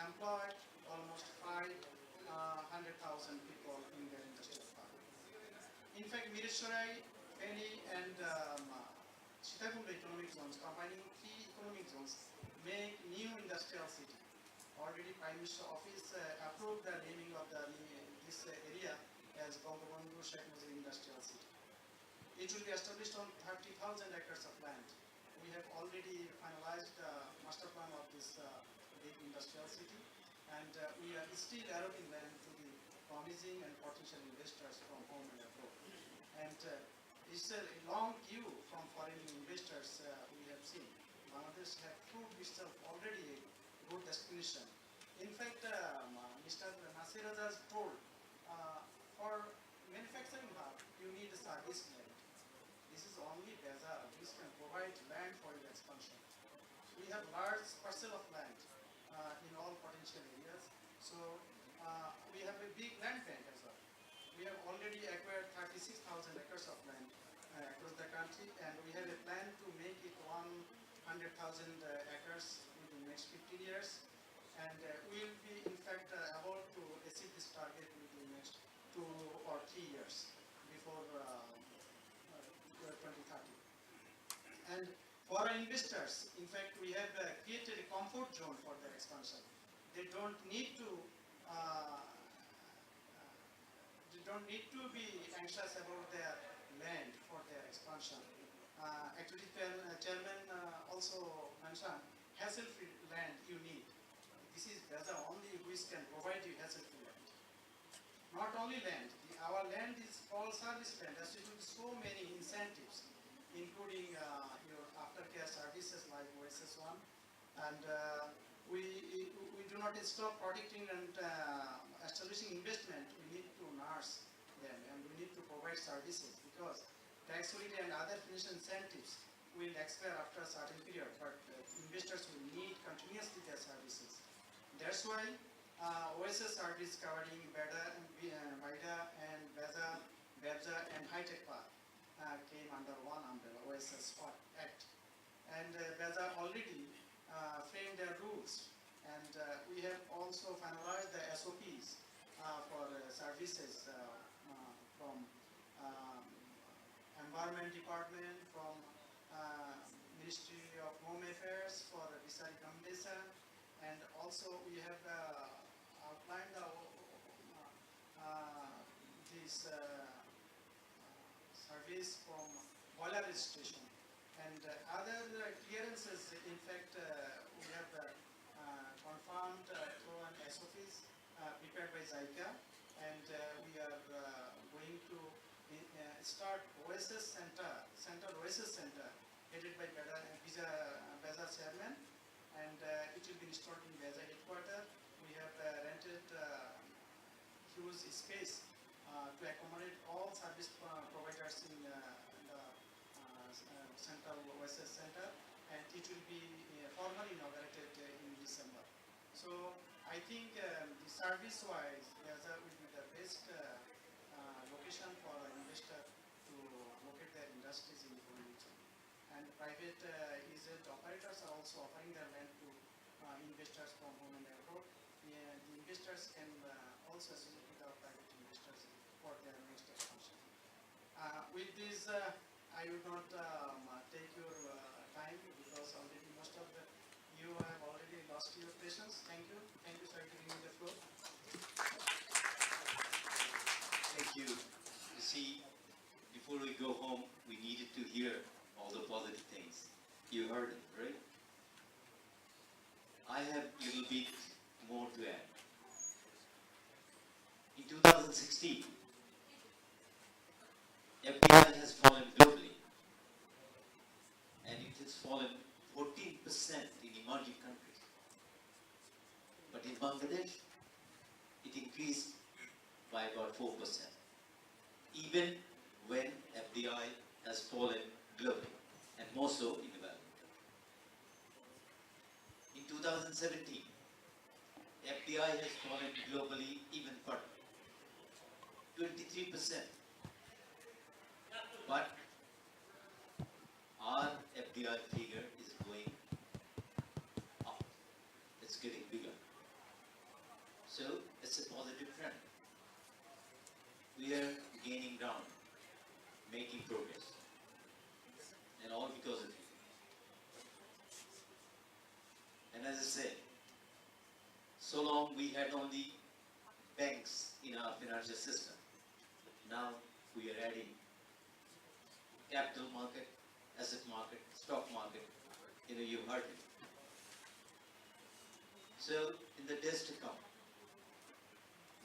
employ almost 500,000 people in their industrial park. In fact, Mirsharai, Feni, and Sitagunga economic zones, combining 3 economic zones, make new industrial city. Already Prime Minister Office approved the naming of this area as Bangabandhu Sheikh Mujib Industrial City. It will be established on 30,000 acres of land. We have already finalized the master plan of this big industrial city, and we are still allotting land to the promising and potential investors from home and abroad. And it's a long queue from foreign investors we have seen. Bangladesh has proved itself already a good destination. In fact, Mr. Nasir Azaz told, for manufacturing hub, you need a service land. This is only bazaar which can provide land for your expansion. We have large parcel of land in all potential areas. So we have a big land bank as well. We have already acquired 36,000 acres of land across the country, and we have a plan to make it 100,000 acres within the next 15 years. And we will be, in fact, able to achieve this target within the next 2 or 3 years before 2030. And for our investors, in fact, we have created a comfort zone for their expansion. They don't need to be anxious about their land for their expansion. Actually, Chairman also mentioned hassle-free land you need. This is the only which can provide you hassle-free land. Not only land, our land is all service land. There should be so many incentives, including your aftercare services like OSS1, and we do not stop protecting and establishing investment. We need to nurse them, and we need to provide services, because tax holiday and other financial incentives will expire after a certain period, but investors will need continuously their services. That's why OSS service covering BEDA and BEBZA and high-tech park came under one umbrella, OSS Act. And BEBZA already framed their rules, and we have also finalized the SOPs for services from Environment Department, from Ministry of Home Affairs for visa recommendation, and also we have outlined this service from boiler registration and other clearances. In fact, we have confirmed through an SOPs prepared by JICA, and we are going to start OSS Center OSS Center, headed by BEBZA chairman, and it will be installed in BEBZA headquarters. We have rented huge space to accommodate all service providers in the Central OSS Center, and it will be formally inaugurated in December. So I think the service-wise, BEBZA will be the best location for an investor to locate their industries in the region. And private agent operators are also offering their land to investors from home and abroad. The investors can also associate with our private investors for their next expansion. With this, I would not take your time, because already most of you have already lost your patience. Thank you. Thank you, sir, for giving me the floor. Thank you. You see, before we go home, we needed to hear all the positive things. You heard it, right? I have a little bit more to add. In 2016, FDI has fallen globally, and it has fallen 14% in emerging countries. But in Bangladesh, it increased by about 4%, even when FDI has fallen globally, and more so in development countries. 2017, FDI has fallen globally even further, 23%. But our FDI figure is going up. It's getting bigger. So it's a positive trend. We are gaining ground, making progress, and all because of you. And as I said, so long we had only banks in our financial system. Now we are adding capital market, asset market, stock market. You heard me. So in the days to come,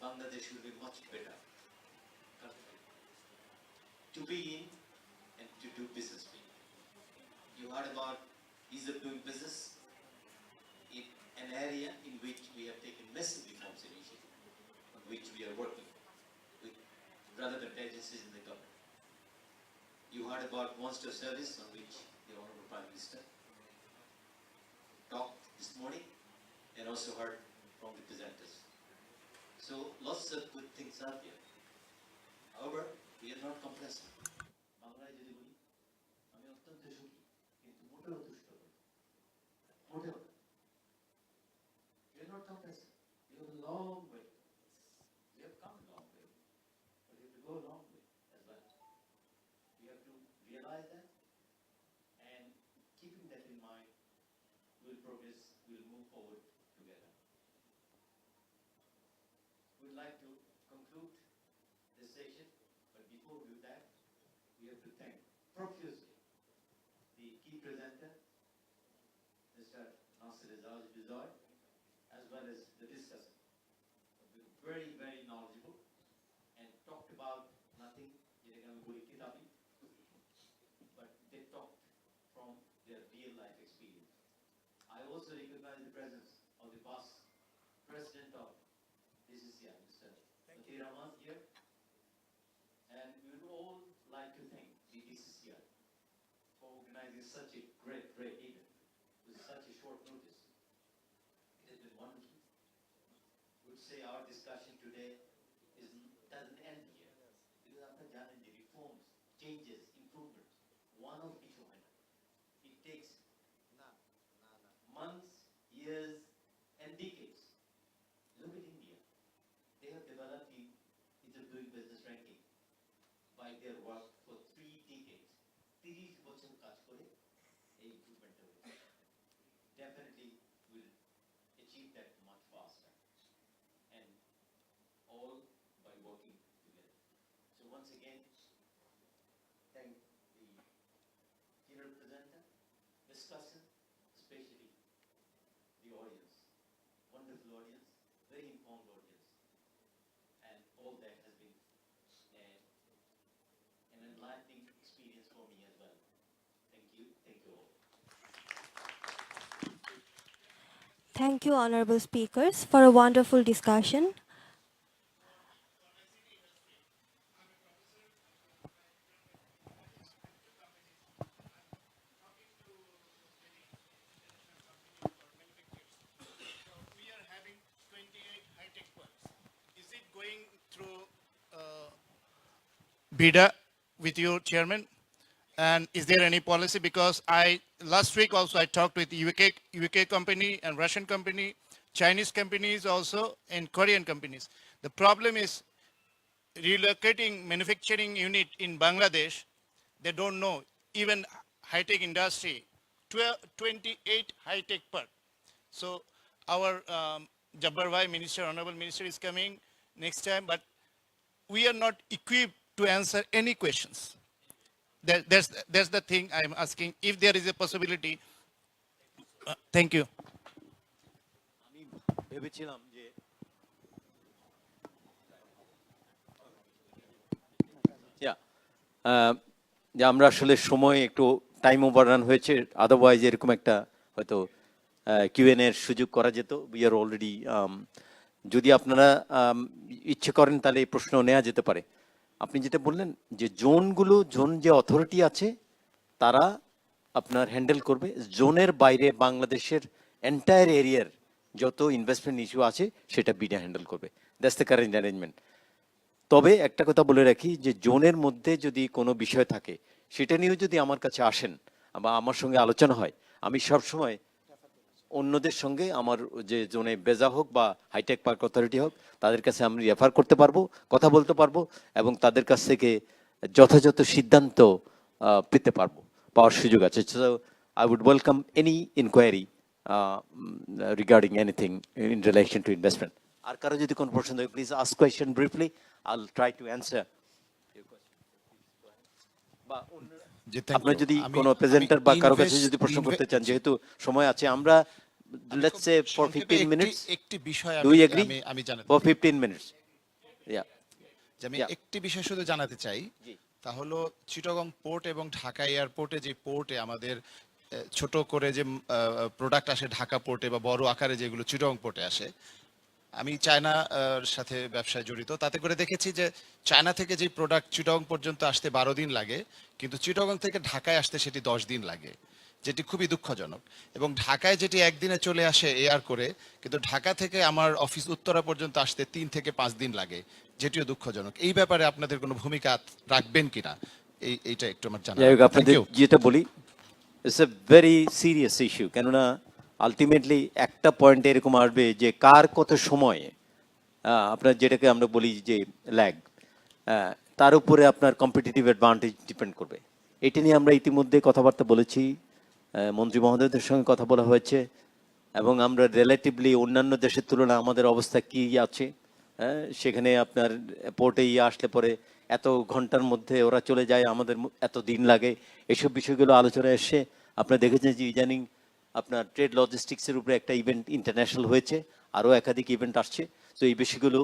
Bangladesh will be much better country to be in and to do business with. You heard about ease of doing business, in an area in which we have taken massive reforms initiative, on which we are working with relevant agencies in the government. You heard about monster service, on which the Honorable Prime Minister talked this morning, and also heard from the presenters. So lots of good things are here. However, we are not complacent. বাংলায় যদি বলি, আমি অত্যন্ত সুখী, কিন্তু মোটেও তুষ্ট নই। মোটেও না। We are not complacent. We have a long way. We have come a long way, but we have to go a long way as well. We have to realize that, and keeping that in mind, we'll progress, we'll move forward together. We'd like to conclude this session, but before we do that, we have to thank profusely the key presenter, Mr. Nasir Azaz Bizoy, as well as the discussant. They were very, very knowledgeable and talked about nothing, but they talked from their real life experience. I also recognize the presence of the past president of DCCI, Mr. Fatih Rahman here, and we would all like to thank the DCCI for organizing such a great event with such a short notice. It has been wonderful. I would say our discussion today doesn't end here, because after Janan, the reforms, changes, improvements, one of each one, it takes months, years, and decades. Look at India. They have developed the ease of doing business ranking by their work for 3 decades. 30 বছর কাজ করে এই ইমপ্রুভমেন্টটা হয়েছে। Definitely will achieve that much faster, and all by working together. So once again, thank the keynote presenter, discussant, especially the audience. Wonderful audience, very informed audience, and all that has been an enlightening experience for me as well. Thank you all. Thank you, honorable speakers, for a wonderful discussion. We are having 28 high-tech parks. Is it going through BIDA with your chairman? And is there any policy? Because last week also I talked with UK company and Russian company, Chinese companies also, and Korean companies. The problem is relocating manufacturing unit in Bangladesh. They don't know. Even high-tech industry, 28 high-tech park. So our Jabbar Bhai minister, honorable minister is coming next time, but we are not equipped to answer any questions. That's the thing I'm asking. If there is a possibility, thank you. আমি ভেবেছিলাম যে যে আমরা আসলে সময় একটু time ওভাররান হয়েছে, otherwise এরকম একটা হয়তো কিউএন এর সুযোগ করা যেত। উই আর অলরেডি, যদি আপনারা ইচ্ছে করেন তাহলে এই প্রশ্ন নেওয়া যেতে পারে। আপনি যেটা বললেন যে জোন যে অথরিটি আছে তারা আপনার হ্যান্ডেল করবে, জোনের বাইরে বাংলাদেশের এন্টায়ার এরিয়ার যত ইনভেস্টমেন্ট ইস্যু আছে সেটা বিডা হ্যান্ডেল করবে। That's the current arrangement. তবে একটা কথা বলে রাখি যে জোনের মধ্যে যদি কোনো বিষয় থাকে সেটা নিয়েও যদি আমার কাছে আসেন বা আমার সঙ্গে আলোচনা হয়, আমি সবসময় অন্যদের সঙ্গে আমার যে জোনে বেজা হোক বা হাইটেক পার্ক অথরিটি হোক তাদের কাছে আমি রেফার করতে পারবো, কথা বলতে পারবো এবং তাদের কাছ থেকে যথাযথ সিদ্ধান্ত পেতে পারবো, পাওয়ার সুযোগ আছে। So I would welcome any inquiry regarding anything in relation to investment. আর কারো যদি কোনো প্রশ্ন থাকে please ask question briefly, I will try to answer. বা আপনার যদি কোনো প্রেজেন্টার বা কারো কাছে যদি প্রশ্ন করতে চান, যেহেতু সময় আছে, আমরা লেটস সে ফর 15 মিনিটস। একটি বিষয় ডু ইউ এগ্রি? আমি জানাতে ফর 15 মিনিটস। ইয়া, যে আমি একটি বিষয় শুধু জানাতে চাই, তা হলো চিটাগং পোর্ট এবং ঢাকা এয়ারপোর্টে যে পোর্টে আমাদের ছোট করে যে প্রোডাক্ট আসে ঢাকা পোর্টে বা বড় আকারে যেগুলো চিটাগং পোর্টে আসে, আমি চায়না সাথে ব্যবসায় জড়িত, তাতে করে দেখেছি যে চায়না থেকে যে প্রোডাক্ট চিটাগং পর্যন্ত আসতে 12 দিন লাগে, কিন্তু চিটাগং থেকে ঢাকায় আসতে সেটি 10 দিন লাগে, যেটি খুবই দুঃখজনক। এবং ঢাকায় যেটি একদিনে চলে আসে এয়ার করে, কিন্তু ঢাকা থেকে আমার অফিস উত্তরা পর্যন্ত আসতে 3 থেকে 5 দিন লাগে, যেটিও দুঃখজনক। এই ব্যাপারে আপনাদের কোনো ভূমিকা রাখবেন কিনা, এইটা একটু আমার জানা। আপনাদের যেটা বলি, it's a very serious issue. কেননা আলটিমেটলি একটা পয়েন্ট এরকম আসবে যে কার কত সময়, আপনার যেটাকে আমরা বলি যে ল্যাগ, তার উপরে আপনার কম্পিটিটিভ অ্যাডভান্টেজ ডিপেন্ড করবে। এটা নিয়ে আমরা ইতিমধ্যে কথাবার্তা বলেছি, মন্ত্রী মহোদয়দের সঙ্গে কথা বলা হয়েছে, এবং আমরা রিলেটিভলি অন্যান্য দেশের তুলনায় আমাদের অবস্থা কী আছে, সেখানে আপনার পোর্টে আসলে পরে এত ঘন্টার মধ্যে ওরা চলে যায়, আমাদের এত দিন লাগে, এসব বিষয়গুলো আলোচনায় এসে আপনারা দেখেছেন যে ইদানিং আপনার ট্রেড লজিস্টিক্সের উপরে একটা ইভেন্ট ইন্টারন্যাশনাল হয়েছে, আরও একাধিক ইভেন্ট আসছে। তো এই বিষয়গুলো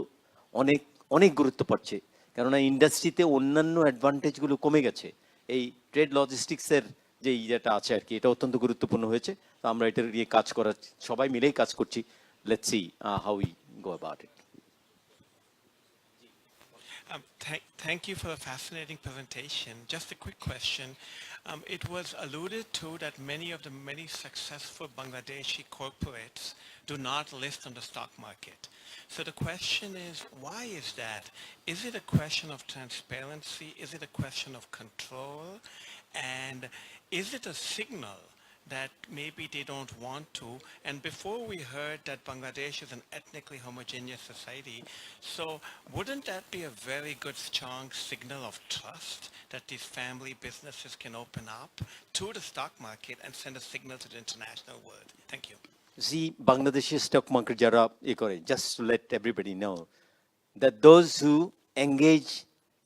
অনেক অনেক গুরুত্ব পাচ্ছে, কেননা ইন্ডাস্ট্রিতে অন্যান্য অ্যাডভান্টেজগুলো কমে গেছে। এই ট্রেড লজিস্টিক্সের যে যেটা আছে আর কি, এটা অত্যন্ত গুরুত্বপূর্ণ হয়েছে। তো আমরা এটা নিয়ে কাজ করার, সবাই মিলেই কাজ করছি। Let's see how we go about it. Thank you for a fascinating presentation. Just a quick question. It was alluded to that many successful Bangladeshi corporates do not list on the stock market. So the question is, why is that? Is it a question of transparency? Is it a question of control? And is it a signal that maybe they don't want to? And before we heard that Bangladesh is an ethnically homogeneous society, so wouldn't that be a very good strong signal of trust that these family businesses can open up to the stock market and send a signal to the international world? Thank you. See, Bangladeshi stock market jara ekore, just to let everybody know that those who engage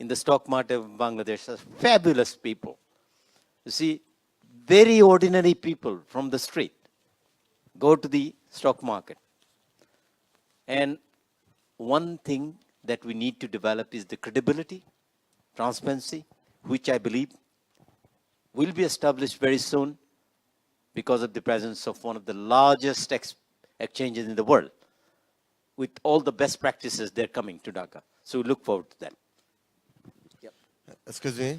in the stock market of Bangladesh are fabulous people. You see, very ordinary people from the street go to the stock market. And one thing that we need to develop is the credibility, transparency, which I believe will be established very soon because of the presence of one of the largest exchanges in the world. With all the best practices, they're coming to Dhaka. So we look forward to that. Excuse me.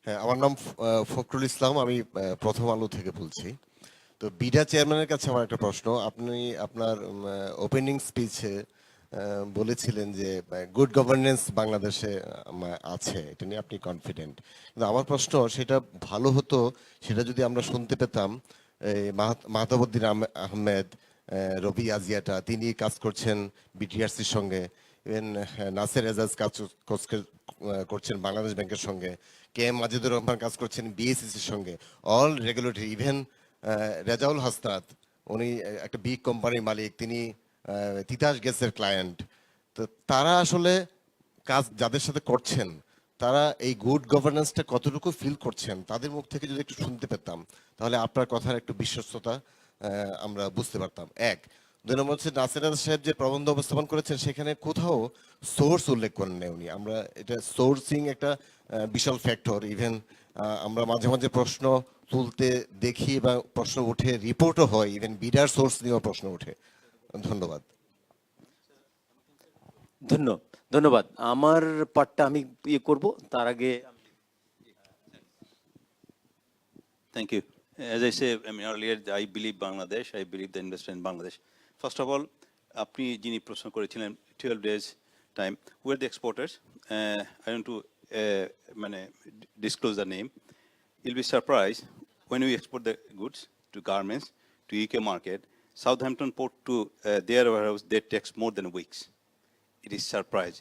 হ্যাঁ, আমার নাম ফখরুল ইসলাম, আমি প্রথম আলো থেকে বলছি। তো BIDA চেয়ারম্যানের কাছে আমার একটা প্রশ্ন। আপনি আপনার ওপেনিং স্পিচে বলেছিলেন যে গুড গভর্নেন্স বাংলাদেশে আছে, এটা নিয়ে আপনি কনফিডেন্ট। কিন্তু আমার প্রশ্ন, সেটা ভালো হতো সেটা যদি আমরা শুনতে পেতাম মাহতাবউদ্দিন আহমেদ, রবি আজিয়াটা, তিনি কাজ করছেন বিটিআরসির সঙ্গে, ইভেন নাসের এজাজ কাজ করছেন বাংলাদেশ ব্যাংকের সঙ্গে, কে এম মাজিদুর রহমান কাজ করছেন বিএসিসির সঙ্গে, all regulatory. Even Rezaul Hasnat, উনি একটা বিগ কোম্পানির মালিক, তিনি তিতাস গ্যাসের ক্লায়েন্ট। তো তারা আসলে কাজ যাদের সাথে করছেন, তারা এই গুড গভর্নেন্সটা কতটুকু ফিল করছেন, তাদের মুখ থেকে যদি একটু শুনতে পেতাম, তাহলে আপনার কথার একটু বিশ্বস্ততা আমরা বুঝতে পারতাম। এক, দুই নম্বর হচ্ছে নাসির আজাদ সাহেব যে প্রবন্ধ উপস্থাপন করেছেন, সেখানে কোথাও সোর্স উল্লেখ করেন না উনি। আমরা এটা সোর্সিং একটা বিশাল ফ্যাক্টর। ইভেন আমরা মাঝে মাঝে প্রশ্ন তুলতে দেখি বা প্রশ্ন উঠে, রিপোর্টও হয়, ইভেন বিডার সোর্স নিয়েও প্রশ্ন উঠে। ধন্যবাদ। ধন্যবাদ। আমার পার্টটা আমি ইয়ে করব, তার আগে thank you. As I said, I mean earlier, I believe Bangladesh. I believe the investor in Bangladesh. First of all, আপনি যিনি প্রশ্ন করেছিলেন 12 days time, we're the exporters. I want to মানে disclose the name. You'll be surprised when we export the goods to garments to UK market. Southampton port to their warehouse, that takes more than weeks. It is surprise.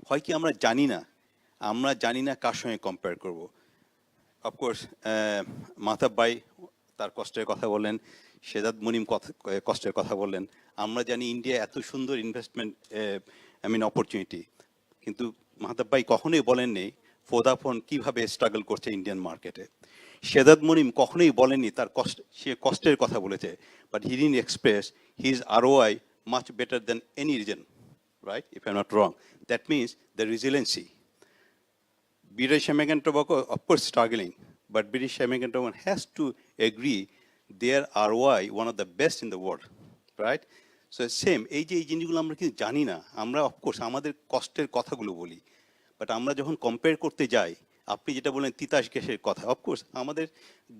হয় কি আমরা জানি না কার সঙ্গে compare করব। Of course Mahtab ভাই তার কষ্টের কথা বললেন, শেজাদ মুনিম কষ্টের কথা বললেন। আমরা জানি ইন্ডিয়া এত সুন্দর ইনভেস্টমেন্ট অপরচুনিটি, কিন্তু মাহতাব ভাই কখনোই বলেননি ভোদাফোন কিভাবে স্ট্রাগল করছে ইন্ডিয়ান মার্কেটে। শেজাদ মুনিম কখনোই বলেননি তার সে কষ্টের কথা বলেছে, but he didn't express his ROI much better than any reason, right? If I'm not wrong, that means the resiliency. British American Tobacco, of course, struggling, but British American Tobacco has to agree their ROI one of the best in the world, right? So same, এই জিনিসগুলো আমরা কিন্তু জানি না। আমরা of course আমাদের কষ্টের কথাগুলো বলি, বাট আমরা যখন কম্পেয়ার করতে যাই, আপনি যেটা বলেন তিতাস গ্যাসের কথা, অফকোর্স আমাদের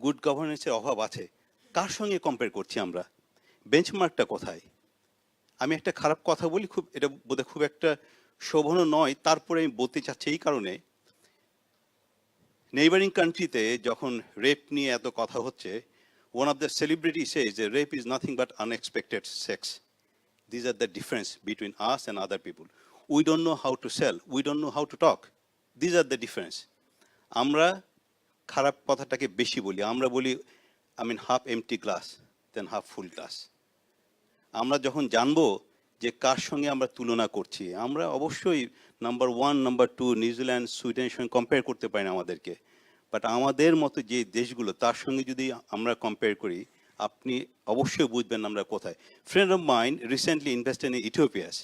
গুড গভর্নেন্সের অভাব আছে। কার সঙ্গে কম্পেয়ার করছি আমরা? বেঞ্চমার্কটা কোথায়? আমি একটা খারাপ কথা বলি, খুব এটা বোধহয় খুব একটা শোভনও নয়, তারপরে আমি বলতে চাচ্ছি এই কারণে, নেইবারিং কান্ট্রিতে যখন রেপ নিয়ে এত কথা হচ্ছে, one of the celebrity says যে rape is nothing but unexpected sex. These are the difference between us and other people. We don't know how to sell, we don't know how to talk, these are the difference. আমরা খারাপ কথাটাকে বেশি বলি, আমরা বলি half empty glass than half full glass. আমরা যখন জানবো যে কার সঙ্গে আমরা তুলনা করছি, আমরা অবশ্যই নাম্বার 1, নাম্বার 2 নিউজিল্যান্ড, সুইডেনের সঙ্গে কম্পেয়ার করতে পারি না আমাদেরকে, বাট আমাদের মতো যে দেশগুলো তার সঙ্গে যদি আমরা কম্পেয়ার করি, আপনি অবশ্যই বুঝবেন আমরা কোথায়। Friend of mine recently invested in Ethiopia's,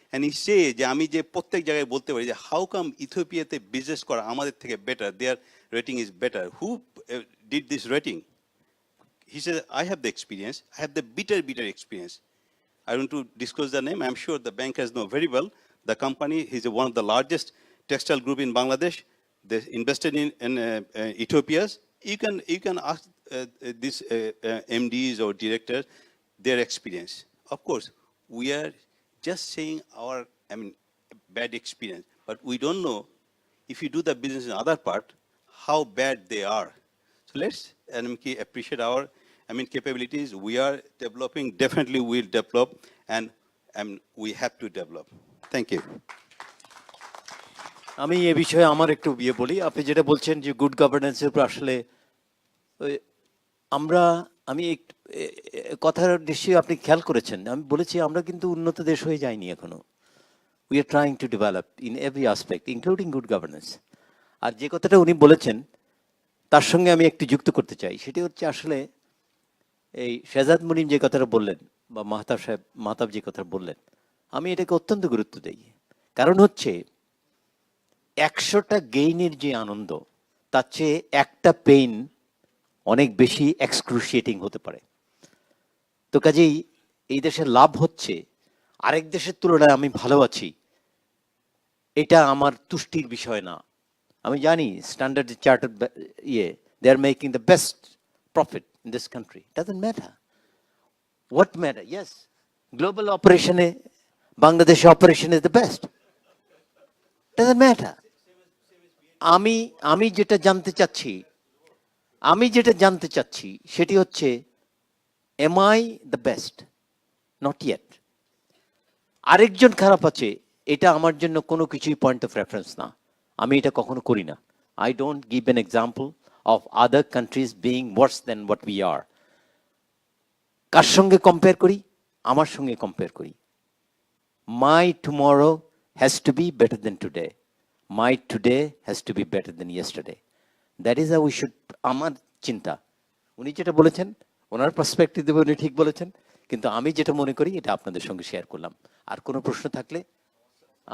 and ই সে যে আমি যে প্রত্যেক জায়গায় বলতে পারি যে হাউ কাম ইথিওপিয়াতে বিজনেস করা আমাদের থেকে better, their rating is better, who did this rating? He said, I have the experience, I have the bitter experience. I don't want to disclose the name, I'm sure the bankers know very well. The company is one of the largest textile group in Bangladesh. They invested in Ethiopia's. You can ask these MDs or directors their experience. Of course, we are just saying our, bad experience, but we don't know if you do the business in other part, how bad they are. So let's appreciate our capabilities. We are developing, definitely we'll develop, and we have to develop. Thank you. আমি এই বিষয়ে আমার একটু বলি। আপনি যেটা বলছেন যে গুড গভর্নেন্সের উপর আসলে আমি কথার নিশ্চয়ই আপনি খেয়াল করেছেন, আমি বলেছি আমরা কিন্তু উন্নত দেশ হয়ে যাইনি এখনো। We are trying to develop in every aspect including good governance. আর যে কথাটা উনি বলেছেন তার সঙ্গে আমি একটু যুক্ত করতে চাই, সেটি হচ্ছে আসলে এই শেজাদ মুনিম যে কথাটা বললেন বা মাহতাব যে কথা বললেন, আমি এটাকে অত্যন্ত গুরুত্ব দিই। কারণ হচ্ছে 100টা গেইনের যে আনন্দ, তার চেয়ে একটা পেইন অনেক বেশি এক্সক্রুশিয়েটিং হতে পারে। তো কাজেই এই দেশের লাভ হচ্ছে, আরেক দেশের তুলনায় আমি ভালো আছি, এটা আমার তুষ্টির বিষয় না। আমি জানি standard chartered they are making the best profit in this country. Doesn't matter. What matter? Yes, global operation, Bangladesh operation is the best. Doesn't matter. আমি যেটা জানতে চাচ্ছি সেটি হচ্ছে, am I the best? Not yet. আরেকজন খারাপ আছে, এটা আমার জন্য কোনো কিছুই পয়েন্ট অফ রেফারেন্স না। আমি এটা কখনো করি না। I don't give an example of other countries being worse than what we are. কার সঙ্গে কম্পেয়ার করি? আমার সঙ্গে কম্পেয়ার করি। My tomorrow has to be better than today. My today has to be better than yesterday. That is how we should, আমার চিন্তা। উনি যেটা বলেছেন ওনার পার্সপেক্টিভ দেবে, উনি ঠিক বলেছেন, কিন্তু আমি যেটা মনে করি এটা আপনাদের সঙ্গে শেয়ার করলাম। আর কোনো প্রশ্ন থাকলে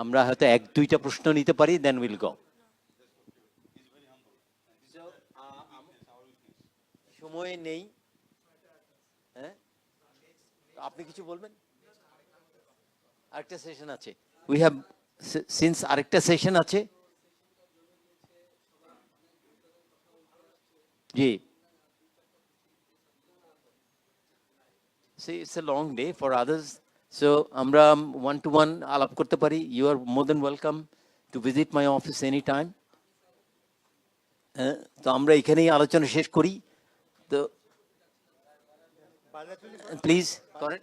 আমরা হয়তো 1-2টা প্রশ্ন নিতে পারি, দেন উইল গো। সময় নেই, হ্যাঁ আপনি কিছু বলবেন? আরেকটা সেশন আছে, উই হ্যাভ সিন্স আরেকটা সেশন আছে। জি See, it's a long day for others. So, আমরা one-to-one আলাপ করতে পারি. You are more than welcome to visit my office anytime. তো আমরা এখানেই আলোচনা শেষ করি. তো প্লিজ করেন.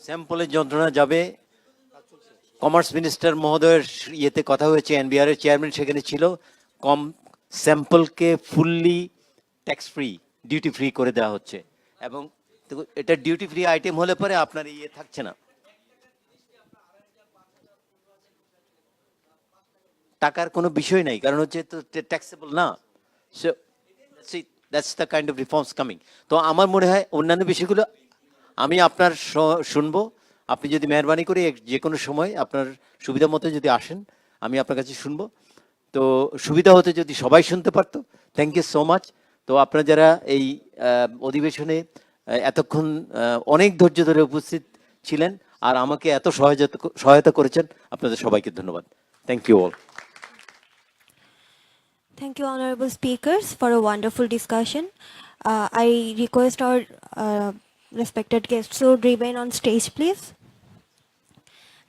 স্যাম্পলের যন্ত্রণা যাবে কমার্স মিনিস্টার মহোদয়ের ইয়েতে কথা হয়েছে এনবিআর এর চেয়ারম্যান সেখানে ছিল কম স্যাম্পলকে fully tax free duty free করে দেওয়া হচ্ছে এবং এটা ডিউটি ফ্রি আইটেম হলে পরে আপনার ইয়ে থাকছে না টাকার কোনো বিষয় নাই কারণ হচ্ছে তো ট্যাক্সেবল না so that's the kind of reforms coming তো আমার মনে হয় অন্যান্য বিষয়গুলো আমি আপনার শুনবো আপনি যদি মেহরবানি করে যে কোনো সময় আপনার সুবিধা মতো যদি আসেন আমি আপনার কাছে শুনবো তো সুবিধা হতে যদি সবাই শুনতে পারতো থ্যাংক ইউ সো মাচ তো আপনারা যারা এই অধিবেশনে এতক্ষণ অনেক ধৈর্য ধরে উপস্থিত ছিলেন আর আমাকে এত সহায়তা করেছেন আপনাদের সবাইকে ধন্যবাদ thank you all Thank you, honorable speakers, for a wonderful discussion. I request our respected guests to remain on stage, please.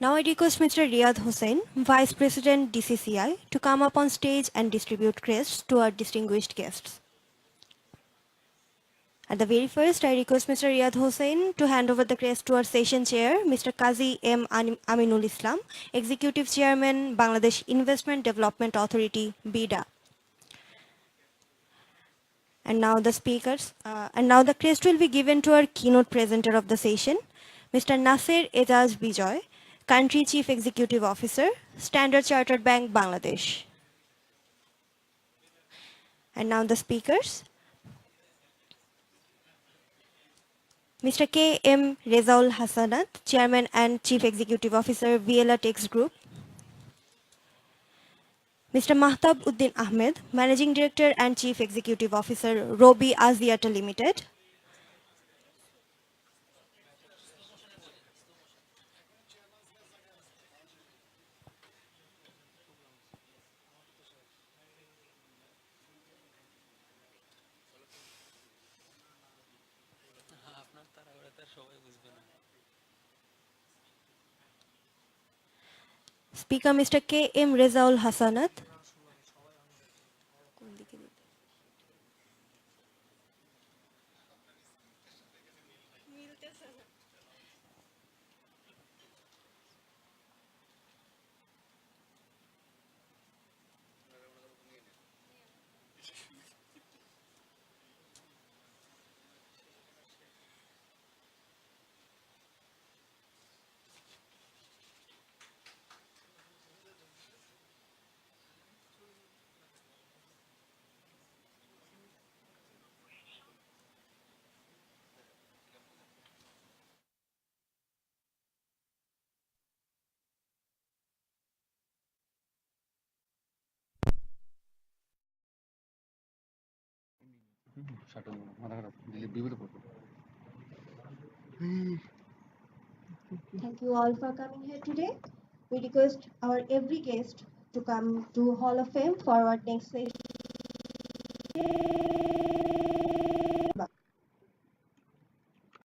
Now I request Mr. Riyad Hussain, Vice President DCCI, to come up on stage and distribute crests to our distinguished guests. At the very first, I request Mr. Riyad Hussain to hand over the crest to our session chair, Mr. Qazi M. Aminul Islam, Executive Chairman, Bangladesh Investment Development Authority, BIDA. And now the crest will be given to our keynote presenter of the session, Mr. Nasir Ejaz Bijoy, Country Chief Executive Officer, Standard Chartered Bank, Bangladesh. And now the speakers. Mr. K. M. Rezaul Hasanat, Chairman and Chief Executive Officer, VLA Tex Group. Mr. Mahtab Uddin Ahmed, Managing Director and Chief Executive Officer, Robi Aziata Limited. Speaker Mr. K. M. Rezaul Hasanat. Thank you all for coming here today. We request our every guest to come to Hall of Fame for our next session.